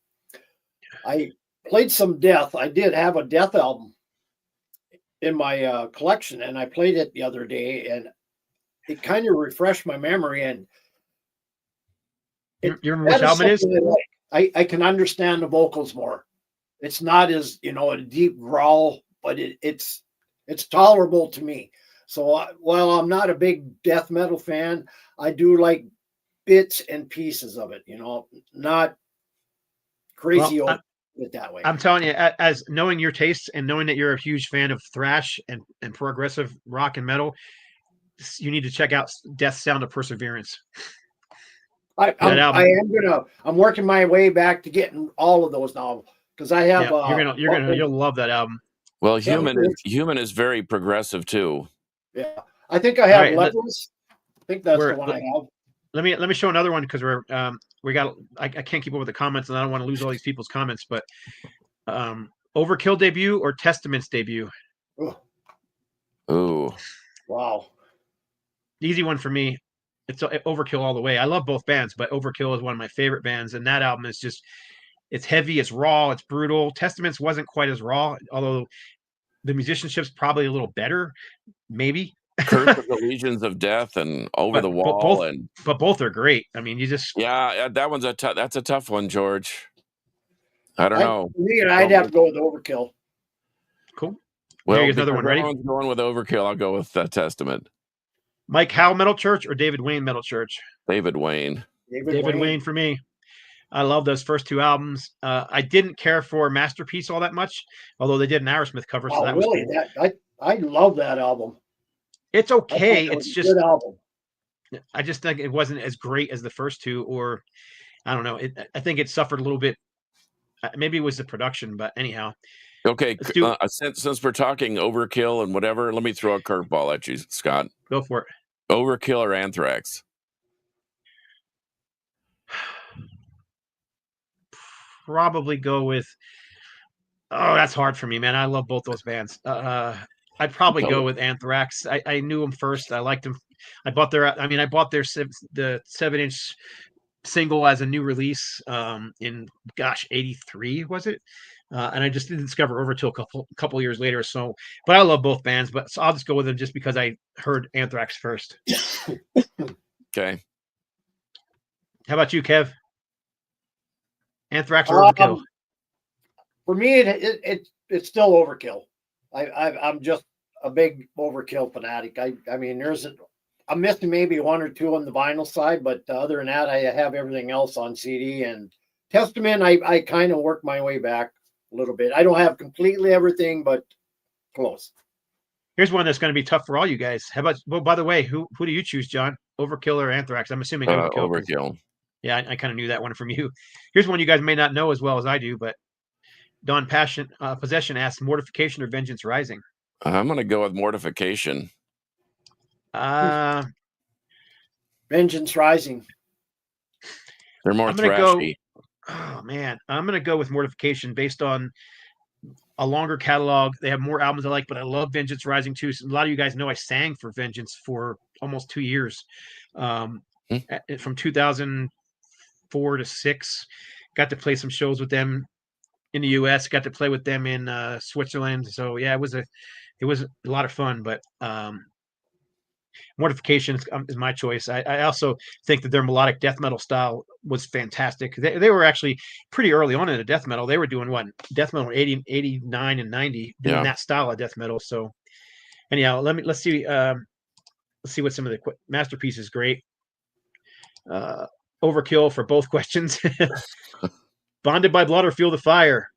I played some Death. I did have a Death album in my collection, and I played it the other day, and it kind of refreshed my memory. And you remember which album it is? I can understand the vocals more. It's not as, a deep growl, but it's tolerable to me. So while I'm not a big death metal fan, I do like bits and pieces of it, not crazy over it that way. I'm telling you, as knowing your tastes and knowing that you're a huge fan of thrash and progressive rock and metal, you need to check out Death Sound of Perseverance. I'm working my way back to getting all of those now because I have. You'll love that album. Well, Human is very progressive too. Yeah, I think I have Lepers. I think that's the one I have. Let me show another one because I can't keep up with the comments and I don't want to lose all these people's comments. But Overkill debut or Testament's debut? Ooh, wow, easy one for me. It's Overkill all the way. I love both bands, but Overkill is one of my favorite bands, and that album is just. It's heavy, it's raw, it's brutal. Testaments wasn't quite as raw, although the musicianship's probably a little better, maybe. Curse of the Legions of Death and Over the Wall, but both are great. I mean, that one's that's a tough one, George. I don't know. I'd have to go with Overkill. Cool. Well, here's another one. Ready? Everyone's going with Overkill. I'll go with Testament. Mike Howe Metal Church or David Wayne Metal Church? David Wayne. David Wayne for me. I love those first two albums. I didn't care for Masterpiece all that much, although they did an Aerosmith cover. So that really? Was cool. I love that album. It's okay. It's just good album. I just think it wasn't as great as the first two, or I don't know. I think it suffered a little bit. Maybe it was the production, but anyhow. Okay, since we're talking Overkill and whatever, let me throw a curveball at you, Scott. Go for it. Overkill or Anthrax? Probably go with. Oh, that's hard for me, man. I love both those bands. I'd probably go with Anthrax. I knew them first. I liked them. I bought their the 7-inch single as a new release in 83 was it? And I just didn't discover Overkill a couple years later. So, but I love both bands. But so I'll just go with them just because I heard Anthrax first. Okay. How about you, Kev? Anthrax or Overkill? For me, it's still Overkill. I'm just a big Overkill fanatic. I mean, I'm missing maybe one or two on the vinyl side, but other than that, I have everything else on CD. And Testament, I kind of work my way back a little bit. I don't have completely everything, but close. Here's one that's going to be tough for all you guys. How about? Well, by the way, who do you choose, John? Overkill or Anthrax? I'm assuming Overkill. Overkill. Yeah, I kind of knew that one from you. Here's one you guys may not know as well as I do, but Don Possession asks, Mortification or Vengeance Rising? I'm going to go with Mortification. Vengeance Rising. They're more thrashy. Oh man, I'm gonna go with Mortification based on a longer catalog. They have more albums I like, but I love Vengeance Rising too. So a lot of you guys know I sang for Vengeance for almost 2 years, from 2004 to 6. Got to play some shows with them in the U.S. Got to play with them in Switzerland. So yeah, it was a lot of fun. But Mortification is my choice. I also think that their melodic death metal style was fantastic. They were actually pretty early on in the death metal. They were doing death metal in 89 and 90, doing that style of death metal. So anyhow, let's see what some of the Masterpiece is great. Overkill for both questions. Bonded by Blood or Feel the Fire?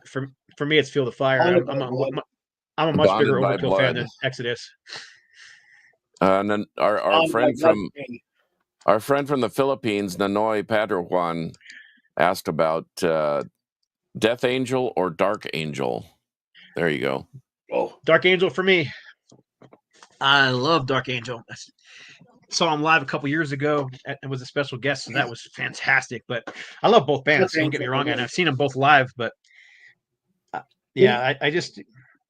For me, it's Feel the Fire. I'm a much bigger Overkill fan than Exodus. And then our friend from the Philippines, Nanoy Padrawan, asked about Death Angel or Dark Angel. There you go. Oh, Dark Angel for me. I love Dark Angel. I saw him live a couple years ago and was a special guest, so that was fantastic. But I love both bands. Don't get me wrong, and I've seen them both live. But I just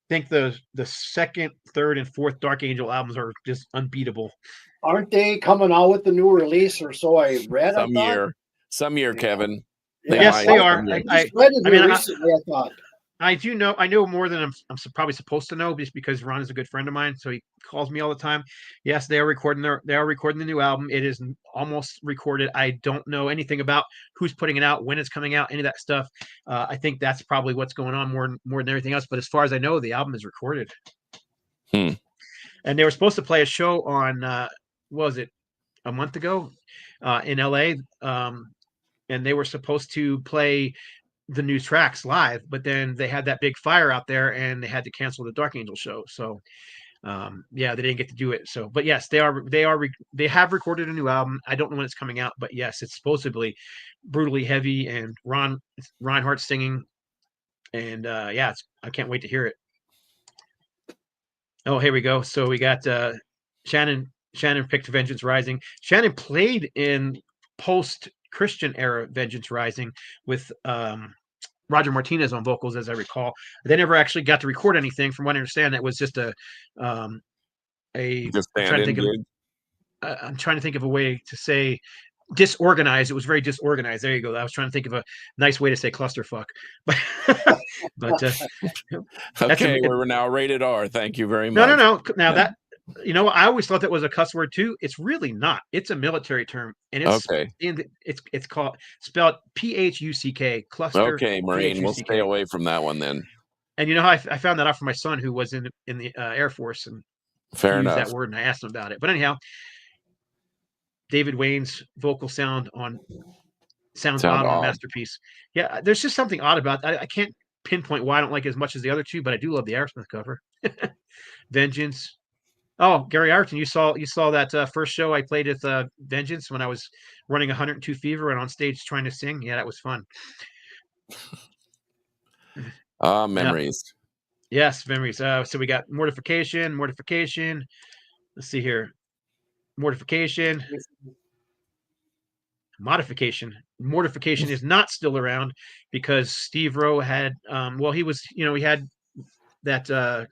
think the second, third, and fourth Dark Angel albums are just unbeatable. Aren't they coming out with the new release or so I read? Some year, Kevin. Yes, they are. I read it recently, I thought. I know more than I'm probably supposed to know, just because Ron is a good friend of mine, so he calls me all the time. Yes, they are recording the new album. It is almost recorded. I don't know anything about who's putting it out, when it's coming out, any of that stuff. I think that's probably what's going on more than everything else. But as far as I know, the album is recorded. And they were supposed to play a show on what was it, a month ago, in LA, and they were supposed to play the new tracks live, but then they had that big fire out there and they had to cancel the Dark Angel show. So they didn't get to do it. So, but yes, they have recorded a new album. I don't know when it's coming out, but yes, it's supposedly brutally heavy and Reinhardt singing. And I can't wait to hear it. Oh, here we go. So we got Shannon picked Vengeance Rising. Shannon played in post-Christian era Vengeance Rising with Roger Martinez on vocals, as I recall. They never actually got to record anything. From what I understand, that was just I'm trying to think of a way to say disorganized. It was very disorganized. There you go. I was trying to think of a nice way to say clusterfuck. But okay, we're now rated R. Thank you very much. No. Now that I always thought that was a cuss word too. It's really not. It's a military term, and it's okay. It's spelled PHUCK, cluster. Okay, Marine, we'll stay away from that one then. And how I found that out from my son, who was in the Air Force, and fair enough. Used that word, and I asked him about it. But anyhow, David Wayne's vocal sounds odd on Masterpiece. Yeah, there's just something odd about that. I can't pinpoint why I don't like it as much as the other two, but I do love the Aerosmith cover. Vengeance. Oh, Gary Ireton, you saw that first show I played with Vengeance when I was running 102 Fever and on stage trying to sing. Yeah, that was fun. Memories. Yeah. Yes, memories. So we got Mortification. Let's see here. Mortification. Modification. Mortification is not still around because Steve Rowe had he was, he had that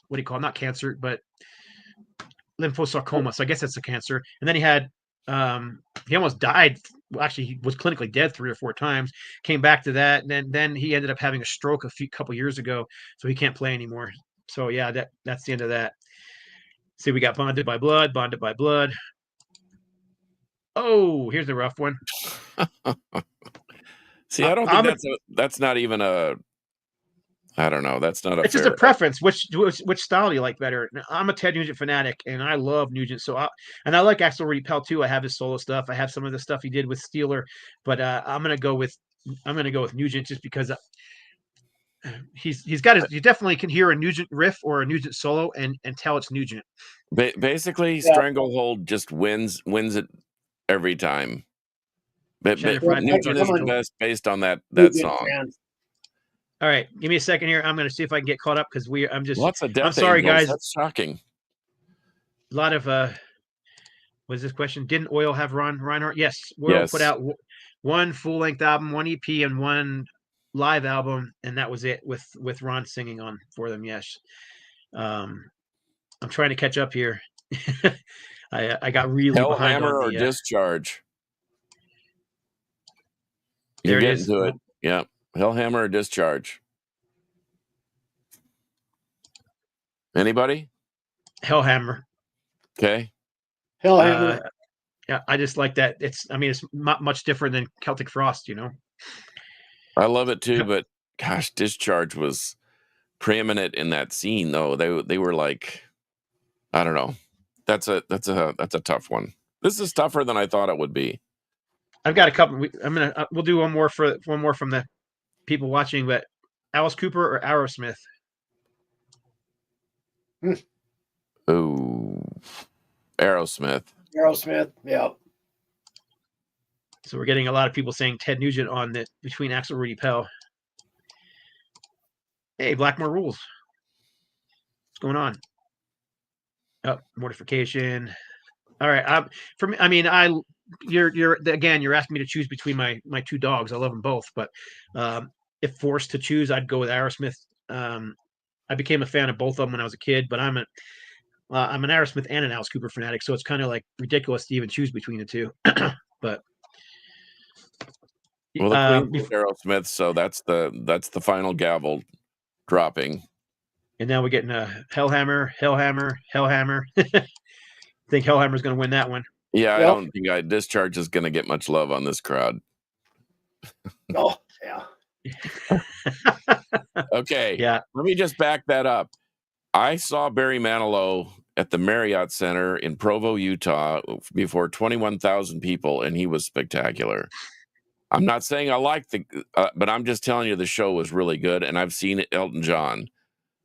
what do you call it? Not cancer, but lymphosarcoma. So I guess that's a cancer. And then he had he almost died. Well, actually, he was clinically dead 3 or 4 times. Came back to that, and then he ended up having a stroke couple years ago, so he can't play anymore. So yeah, that's the end of that. See, we got Bonded by Blood, Bonded by Blood. Oh, here's a rough one. See, I don't think that's not even a. I don't know. That's not a. It's just a preference. Which style do you like better? I'm a Ted Nugent fanatic, and I love Nugent. So I like Axel Rudy Pell too. I have his solo stuff. I have some of the stuff he did with Steeler, but I'm gonna go with Nugent just because he's got you definitely can hear a Nugent riff or a Nugent solo and tell it's Nugent. Basically, Stranglehold just wins it every time. But Nugent is the best based on that song. Fans. All right, give me a second here. I'm going to see if I can get caught up because lots of Death I'm sorry, Angels. guys. That's shocking. A lot of what is this question? Didn't Oil have Ron Reinhardt? Yes, Oil put out one full-length album, one EP, and one live album, and that was it with Ron singing on for them. Yes, I'm trying to catch up here. I got really behind Hellhammer on or Discharge. There You're it is. To it. Yeah, Hellhammer or Discharge. Anybody? Hellhammer. Okay. Hellhammer. Yeah, I just like that. It's not much different than Celtic Frost, you know. I love it too, but gosh, Discharge was preeminent in that scene, though. They were like, I don't know. That's a tough one. This is tougher than I thought it would be. I've got a couple. We'll do one more from the people watching. But Alice Cooper or Aerosmith? Oh, Aerosmith. Aerosmith, yeah. So we're getting a lot of people saying Ted Nugent on the between Axel Rudy Pell. Hey, Blackmore Rules. What's going on? Oh, Mortification. All right. For me, you're asking me to choose between my 2 dogs. I love them both, but if forced to choose, I'd go with Aerosmith. I became a fan of both of them when I was a kid, but I'm an Aerosmith and an Alice Cooper fanatic, so it's kind of like ridiculous to even choose between the two. But well, the Queen Aerosmith, so that's the final gavel dropping. And now we're getting a Hellhammer. I think Hellhammer's going to win that one. Yeah, I don't think Discharge is going to get much love on this crowd. Oh, yeah. Okay. Yeah. Let me just back that up. I saw Barry Manilow at the Marriott Center in Provo, Utah, before 21,000 people, and he was spectacular. I'm not saying I like but I'm just telling you the show was really good, and I've seen Elton John,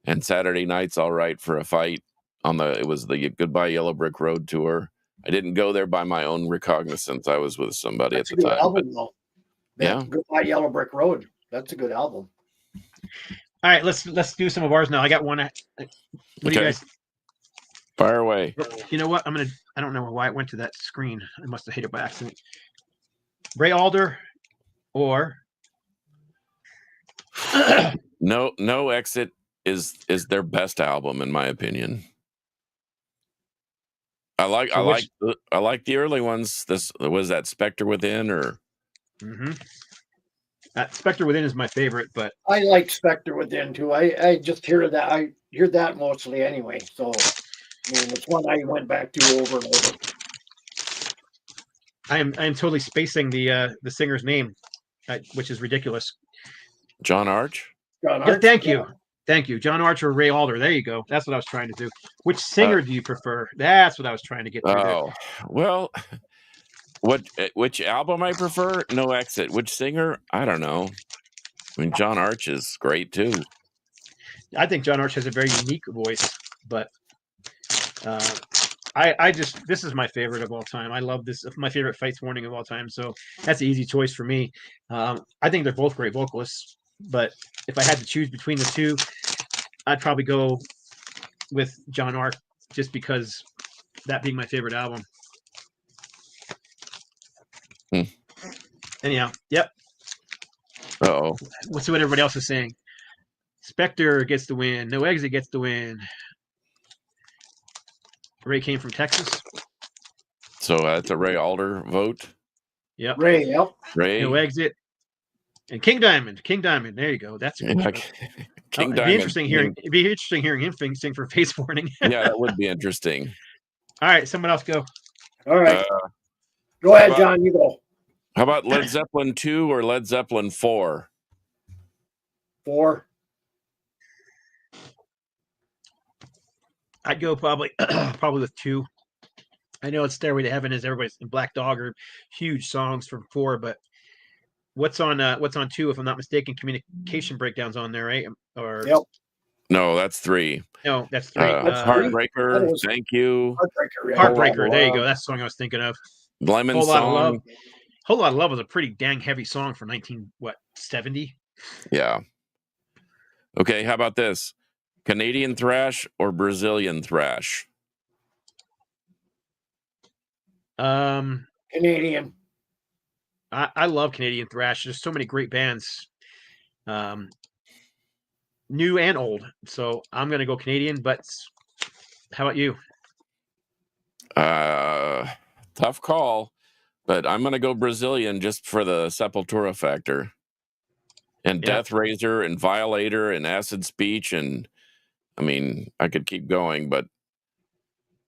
and Saturday Night's All Right for a Fight it was the Goodbye Yellow Brick Road tour. I didn't go there by my own recognizance. I was with somebody at the time. Album, though. Yeah. Goodbye Yellow Brick Road. That's a good album. All right, let's do some of ours now. I got one. What do you guys? Fire away. You know what? I don't know why it went to that screen. I must have hit it by accident. Ray Alder or No Exit is their best album in my opinion. I like the early ones. This was that Spectre Within or. Mm-hmm. Spectre Within is my favorite, but I like Spectre Within too. I just hear that. I hear that mostly anyway. So it's one I went back to over and over. I am totally spacing the singer's name, which is ridiculous. John Arch. Yeah, thank you, John Arch or Ray Alder. There you go. That's what I was trying to do. Which singer do you prefer? That's what I was trying to get to. Oh, well, which album I prefer? No Exit. Which singer? I don't know. I mean, John Arch is great too. I think John Arch has a very unique voice, but this is my favorite of all time. I love this. My favorite Fights Warning of all time. So that's an easy choice for me. I think they're both great vocalists, but if I had to choose between the two, I'd probably go with John Arch just because that being my favorite album. Anyhow, yep. Uh-oh. Let's see what everybody else is saying. Spectre gets the win. No Exit gets the win. Ray came from Texas. So that's a Ray Alder vote. Yep. Ray, yep. Ray. No exit. And King Diamond. King Diamond. There you go. That's a good Yeah, choice. King It'd Diamond. be interesting hearing. It'd be interesting hearing him sing for Face Warning. Yeah, that would be interesting. All right, someone else go. All right. Uh, Go ahead, about- John. You go. How about Led Zeppelin 2 or Led Zeppelin 4? 4. I'd go probably with 2. I know it's Stairway to Heaven is everybody's in Black Dog are huge songs from 4, but what's on 2? If I'm not mistaken, Communication Breakdowns on there, right? Or Yep. No, that's 3. no, that's 3. That's 3? Heartbreaker. That was- Thank you. Heartbreaker. Yeah. Heartbreaker. There you go. Love. That's the song I was thinking of. Lemon Whole Lot of Love. Song. Whole Lot of Love was a pretty dang heavy song for 1970. Yeah. Okay, how about this? Canadian thrash or Brazilian thrash? Canadian. I love Canadian thrash. There's so many great bands, new and old. So I'm gonna go Canadian. But how about you? Tough call, but I'm gonna go Brazilian just for the Sepultura factor. And Yeah. Death Razor and Violator and Acid Speech, and I mean I could keep going, but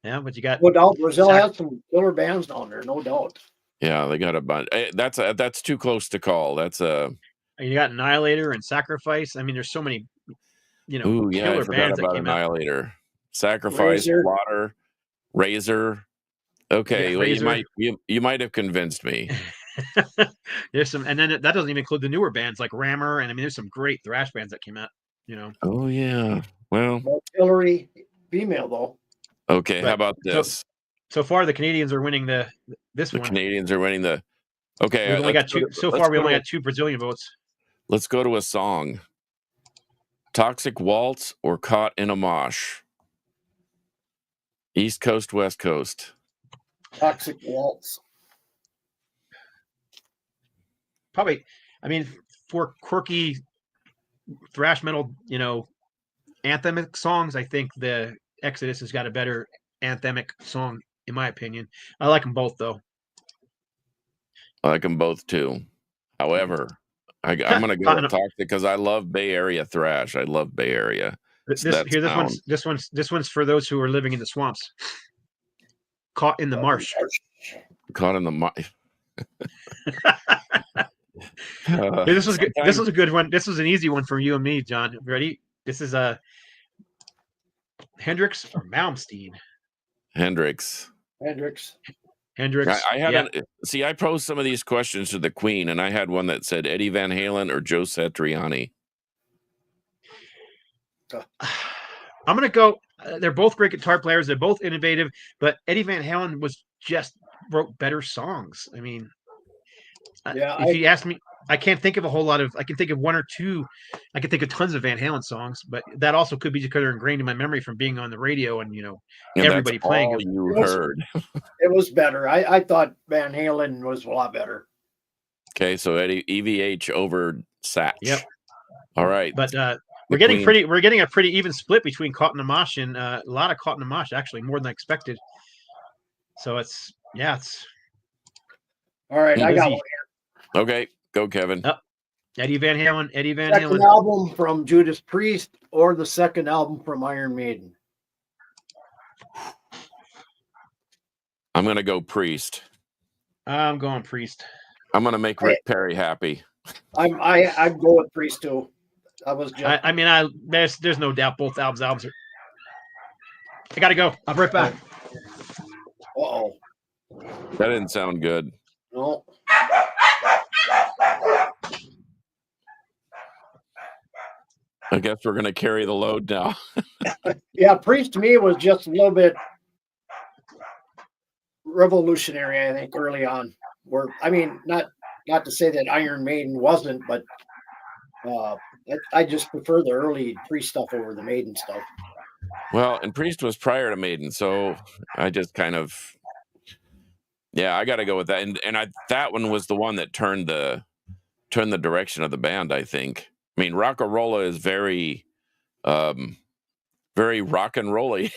Yeah, but you got No doubt. Brazil has some killer bands down there. No doubt. yeah, they got a bunch. That's too close to call. That's a you got Annihilator and Sacrifice. I mean, there's so many, ooh yeah, I killer forgot bands that about came out. Annihilator, Sacrifice, Razor. Slaughter, Razor. Okay, Yeah, well, Razor. you might have convinced me. There's some, and then that doesn't even include the newer bands like Rammer, and I mean, there's some great thrash bands that came out. Oh yeah. Well, Hillary, female though. okay. How But- about so- this? So far, the Canadians are winning this The one. Canadians are winning the. Okay, We've only got let's go two. to- So let's far, we go only to- got 2 Brazilian votes. Let's go to a song. Toxic Waltz or Caught in a Mosh? East Coast, West Coast. Toxic Waltz. Probably, I mean, for quirky thrash metal, anthemic songs, I think the Exodus has got a better anthemic song, in my opinion. I like them both, though. I like them both too. However, I'm going to go Caught in with a- Toxic because I love Bay Area thrash. I love Bay Area. This that this one's for those who are living in the swamps. Caught in the marsh. Caught in the Mosh. Hey, this was good. This was a good one. This was an easy one for you and me, John. Ready? This is Hendrix or Malmsteen. Hendrix. Hendrix. Hendrix. I had yeah. see. I posed some of these questions to the Queen, and I had one that said Eddie Van Halen or Joe Satriani. I'm gonna go. They're both great guitar players. They're both innovative, but Eddie Van Halen wrote better songs. I mean, Yeah, if you ask me, I can't think of a whole lot of. I can think of 1 or 2. I can think of tons of Van Halen songs, but that also could be just because they're ingrained in my memory from being on the radio and And everybody that's playing all it. you Yes. heard. It was better. I thought Van Halen was a lot better. Okay, so Eddie EVH over Satch. Yep. All right. But The we're getting Queen. We're getting a pretty even split between Caught in the Mosh and a lot of Caught in the Mosh, actually, more than I expected. So it's All right, I got Easy. one. Okay, go Kevin. Eddie Van Halen. Eddie Van Second Halen. album from Judas Priest or the second album from Iron Maiden? I'm gonna go Priest. I'm going Priest. I'm gonna make Rick Perry happy. I'd go with Priest too. I was just I mean, there's no doubt both albums are. I gotta go. I'll be right back. uh-oh. That didn't sound good. No. I guess we're gonna carry the load now. Yeah, Priest to me was just a little bit revolutionary, I think, early on. Where I mean, not to say that Iron Maiden wasn't, but I just prefer the early Priest stuff over the Maiden stuff. Well, and Priest was prior to Maiden, so I just kind of I got to go with that. And that one was the one that turned the direction of the band, I think. I mean, Rock-a-Rolla is very very rock and rolly.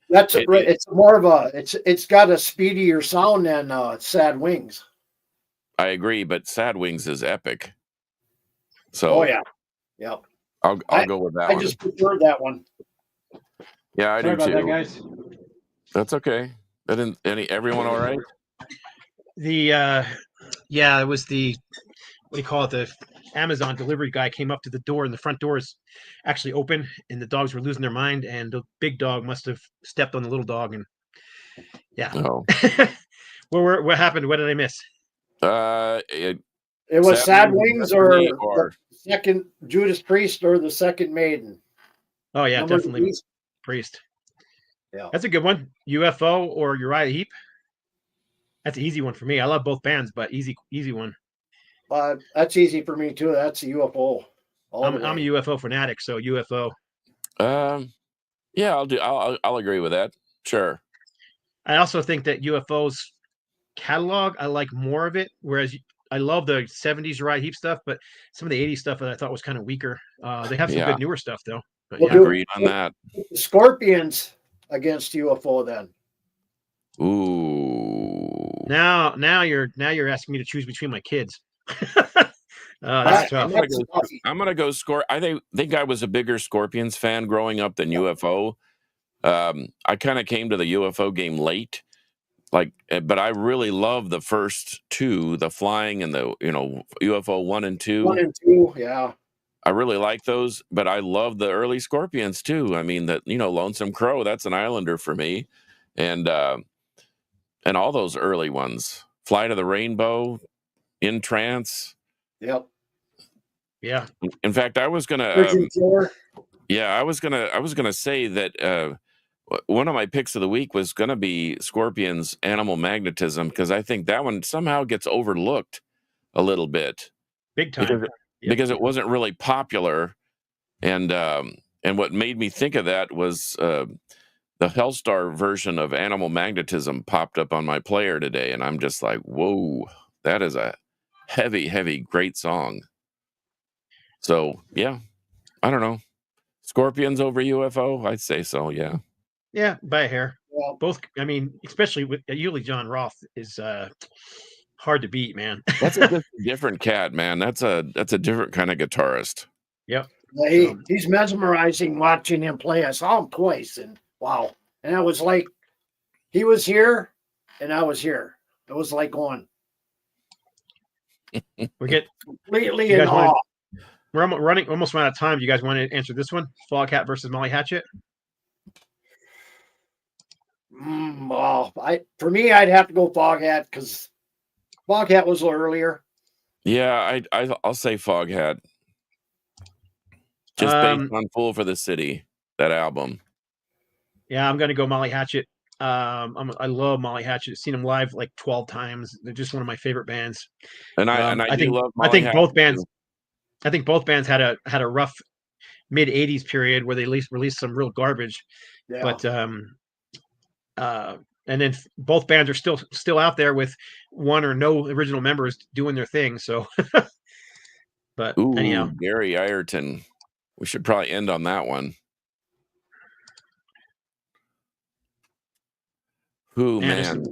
That's It- right. It's more of a. It's got a speedier sound than Sad Wings. I agree, but Sad Wings is epic. So Oh yeah, yeah. I'll go with that I one. just prefer that one. Yeah, I Sorry do about that, too. guys. That's okay. Everyone all right? The yeah, it was the what do you call it? The Amazon delivery guy came up to the door, and the front door is actually open, and the dogs were losing their mind, and the big dog must have stepped on the little dog, and yeah. No. What happened? What did I miss? It, It was Sad Wings or Destiny the second Judas Priest or the second Maiden. Oh yeah, Number definitely Priest. Priest. Yeah. That's a good one. UFO or Uriah Heep. That's an easy one for me. I love both bands, but easy one. That's easy for me too. That's a UFO. I'm a UFO fanatic, so UFO. Yeah, I'll agree with that. Sure. I also think that UFO's catalog, I like more of it. Whereas I love the 70s Uriah Heep stuff, but some of the 80s stuff that I thought was kind of weaker. They have some good newer stuff though. But Well, yeah. Agreed on that. Scorpions against UFO then. Ooh. Now you're asking me to choose between my kids. That's tough. I'm gonna go I think I was a bigger Scorpions fan growing up than UFO. I kind of came to the UFO game late, but I really love the first two, the flying and the UFO 1 and 2. 1 and 2, yeah. I really like those, but I love the early Scorpions too. I mean, Lonesome Crow, that's an Islander for me, and all those early ones, Fly to the Rainbow, In Trance. Yep. Yeah. In fact, I was gonna I was gonna say that one of my picks of the week was gonna be Scorpions Animal Magnetism, because I think that one somehow gets overlooked a little bit. Big time. Because it wasn't really popular, and what made me think of that was the Hellstar version of Animal Magnetism popped up on my player today, and I'm just like, whoa, that is a heavy, great song. So yeah, I don't know, Scorpions over UFO, I'd say so. Yeah, by a hair. Well, both. I mean, especially with usually John Roth is hard to beat, man. That's a different cat, man. That's a different kind of guitarist. Yep. He's mesmerizing watching him play. I saw him twice, and wow. And I was like, he was here, and I was here. It was like going. We get completely in awe. We're almost out of time. Do you guys want to answer this one? Foghat versus Molly Hatchet? For me, I'd have to go Foghat because Foghat was a little earlier. Yeah, I'll say Foghat. Just based on Fool for the City, that album. Yeah, I'm gonna go Molly Hatchet. I love Molly Hatchet. I've seen them live like 12 times. They're just one of my favorite bands. And I think love Molly Hatchet both bands. too. I think both bands had a rough mid 80s period where they at least released some real garbage. Yeah. But and then both bands are still out there with one or no original members doing their thing. So, but anyhow, Gary Ireton. We should probably end on that one. Man.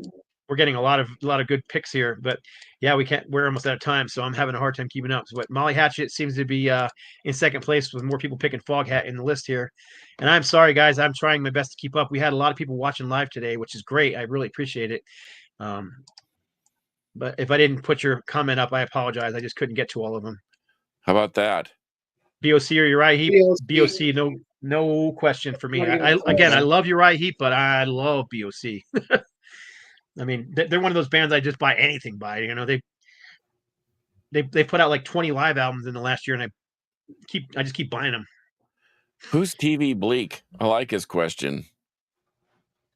We're getting a lot of good picks here, but yeah, we're almost out of time, so I'm having a hard time keeping up. But Molly Hatchet seems to be in second place with more people picking Foghat in the list here. And I'm sorry, guys, I'm trying my best to keep up. We had a lot of people watching live today, which is great. I really appreciate it. But if I didn't put your comment up, I apologize. I just couldn't get to all of them. How about that? BOC or Uriah Heep? BOC, no question for me. I love Uriah Heep, but I love BOC. I mean, they're one of those bands I just buy anything by. You know, they put out like 20 live albums in the last year, and I just keep buying them. Who's TV Bleak? I like his question.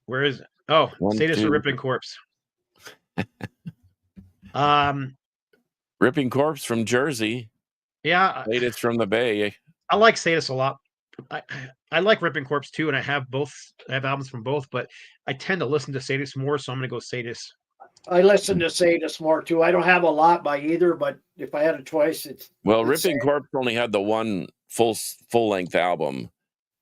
Where is it? Oh, Sadist or Ripping Corpse? Ripping Corpse from Jersey. Yeah, Sadist from the Bay. I like Sadist a lot. I like Ripping Corpse too, and I have albums from both, but I tend to listen to Sadist more, so I'm going to go Sadist. I listen to Sadist more too. I don't have a lot by either, but if I had a choice, Ripping Corpse only had the one full length album.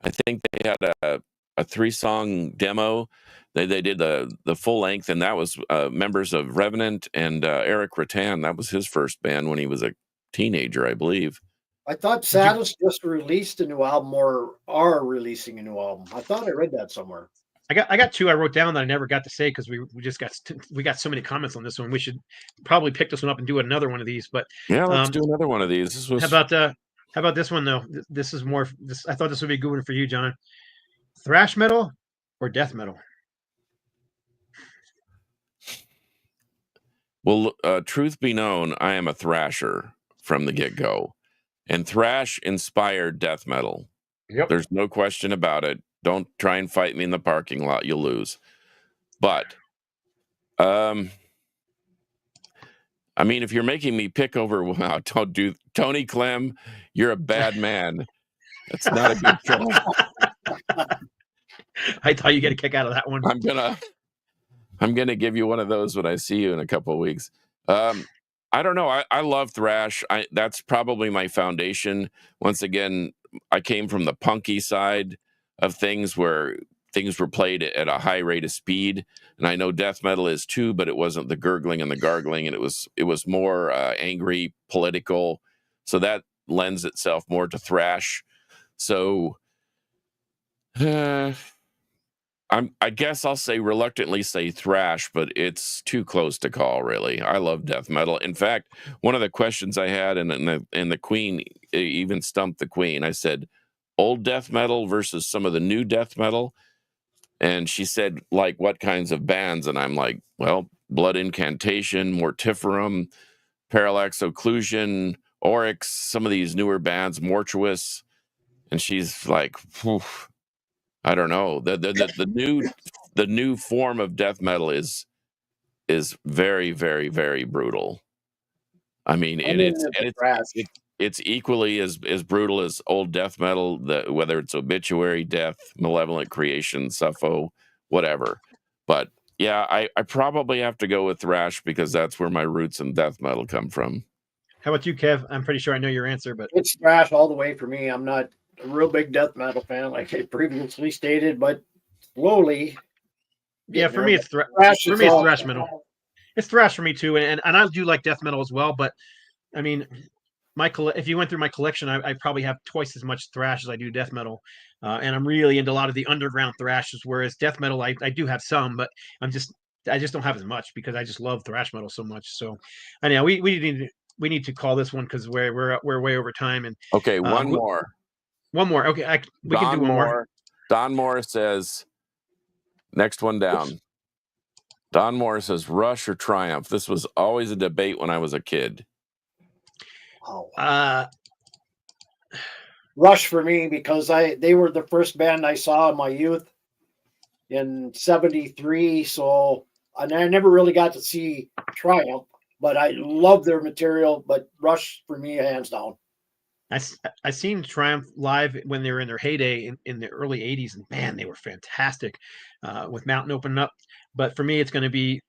I think they had a 3-song demo. They did the full length, and that was members of Revenant and Eric Rattan. That was his first band when he was a teenager, I believe. I thought Saddles just released a new album or are releasing a new album. I thought I read that somewhere. I got 2 I wrote down that I never got to say because we got so many comments on this one. We should probably pick this one up and do another one of these. But yeah, let's do another one of these. This was... How about this one though? This is more. I thought this would be a good one for you, John. Thrash metal or death metal? Well, truth be known, I am a thrasher from the get-go, and thrash inspired death metal. Yep. There's no question about it. Don't try and fight me in the parking lot; you'll lose. But, I mean, if you're making me pick over, wow, don't do Tony Clem. You're a bad man. That's not a good choice. I thought you get a kick out of that one. I'm gonna give you one of those when I see you in a couple of weeks. I don't know. I love thrash. That's probably my foundation. Once again, I came from the punky side of things where things were played at a high rate of speed, and I know death metal is too, but it wasn't the gurgling and the gargling, and it was more angry, political. So that lends itself more to thrash. So I guess I'll reluctantly say thrash, but it's too close to call, really. I love death metal. In fact, one of the questions I had, and the Queen even stumped the Queen. I said, old death metal versus some of the new death metal. And she said, like, what kinds of bands? And I'm like, well, Blood Incantation, Mortiferum, Parallax Occlusion, Oryx, some of these newer bands, Mortuous. And she's like, phew, I don't know. The new form of death metal is very, very, very brutal. I mean, it's equally as brutal as old death metal, whether it's Obituary, Death, Malevolent Creation, Suffo, whatever. But yeah, I probably have to go with thrash because that's where my roots in death metal come from. How about you, Kev? I'm pretty sure I know your answer, but it's thrash all the way for me. I'm not a real big death metal fan, like I previously stated, but slowly. Yeah, for me it's thrash. For me, it's thrash metal. It's thrash for me too, and I do like death metal as well. But I mean, if you went through my collection, I probably have twice as much thrash as I do death metal, and I'm really into a lot of the underground thrashes. Whereas death metal, I do have some, but I just don't have as much because I just love thrash metal so much. So, anyhow, we need to call this one because we're way over time. And okay, one more. One more. Okay, we can do one more. Don Moore says, next one down. Don Moore says, Rush or Triumph? This was always a debate when I was a kid. Rush for me because they were the first band I saw in my youth in '73. So, and I never really got to see Triumph, but I love their material. But Rush for me, hands down. I seen Triumph live when they were in their heyday in the early 80s, and man, they were fantastic with Mountain opening up. But for me, it's going to be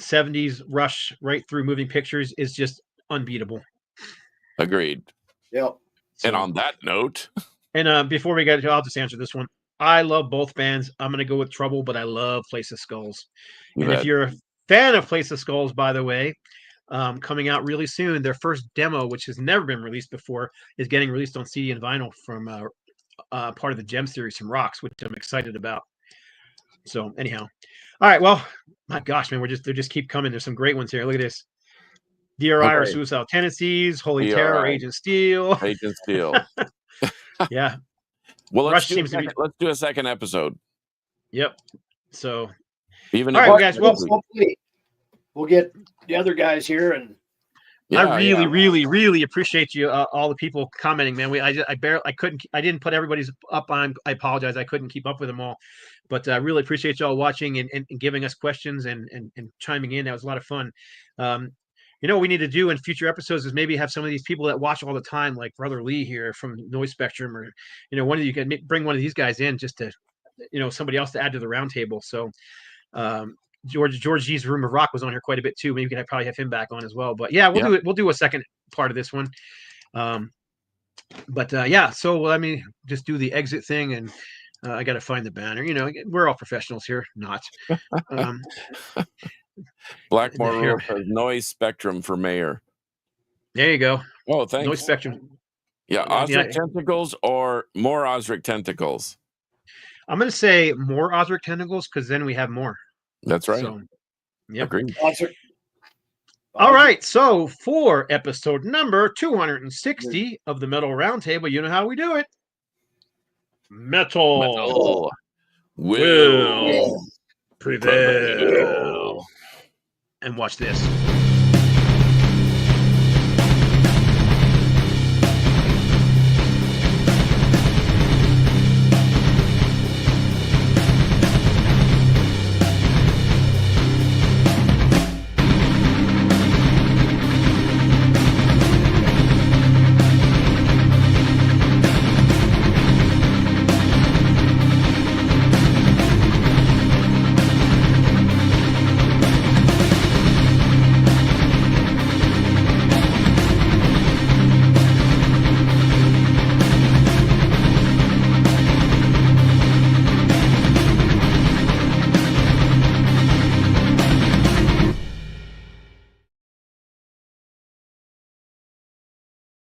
70s Rush right through. Moving Pictures is just unbeatable. Agreed. Yep. And on that note, and before we get to, I'll just answer this one. I love both bands. I'm going to go with Trouble, but I love Place of Skulls. And if you're a fan of Place of Skulls, by the way, coming out really soon, their first demo, which has never been released before, is getting released on CD and vinyl from part of the Gem series from Rocks, which I'm excited about. So anyhow, all right. Well, my gosh, man, they just keep coming. There's some great ones here. Look at this. DRI or Suicidal Tendencies, Holy Terror, Agent Steel. Agent Steel. Yeah. Well, let's do a second episode. Yep. So even all right, guys. Well, hopefully we'll get the other guys here, and I really appreciate you, all the people commenting, man. I didn't put everybody's up on. I apologize. I couldn't keep up with them all, but I really appreciate y'all watching and giving us questions and chiming in. That was a lot of fun. You know what we need to do in future episodes is maybe have some of these people that watch all the time, like Brother Lee here from Noise Spectrum, or one of you can bring one of these guys in just to, somebody else to add to the roundtable. So. George G's Room of Rock was on here quite a bit too. Maybe we could probably have him back on as well. But yeah, we'll do a second part of this one. So let me just do the exit thing, and I got to find the banner. You know, we're all professionals here, not. Um, Blackmore Here. Rule says noise spectrum for mayor. there you go. Oh, Noise thanks. spectrum. Yeah, Yeah. Osric tentacles or more Osric tentacles. I'm going to say more Osric tentacles because then we have more. That's right. So, yeah. Agreed. All right. So for episode number 260 of the Metal Roundtable, you know how we do it. Metal Will prevail. And watch this.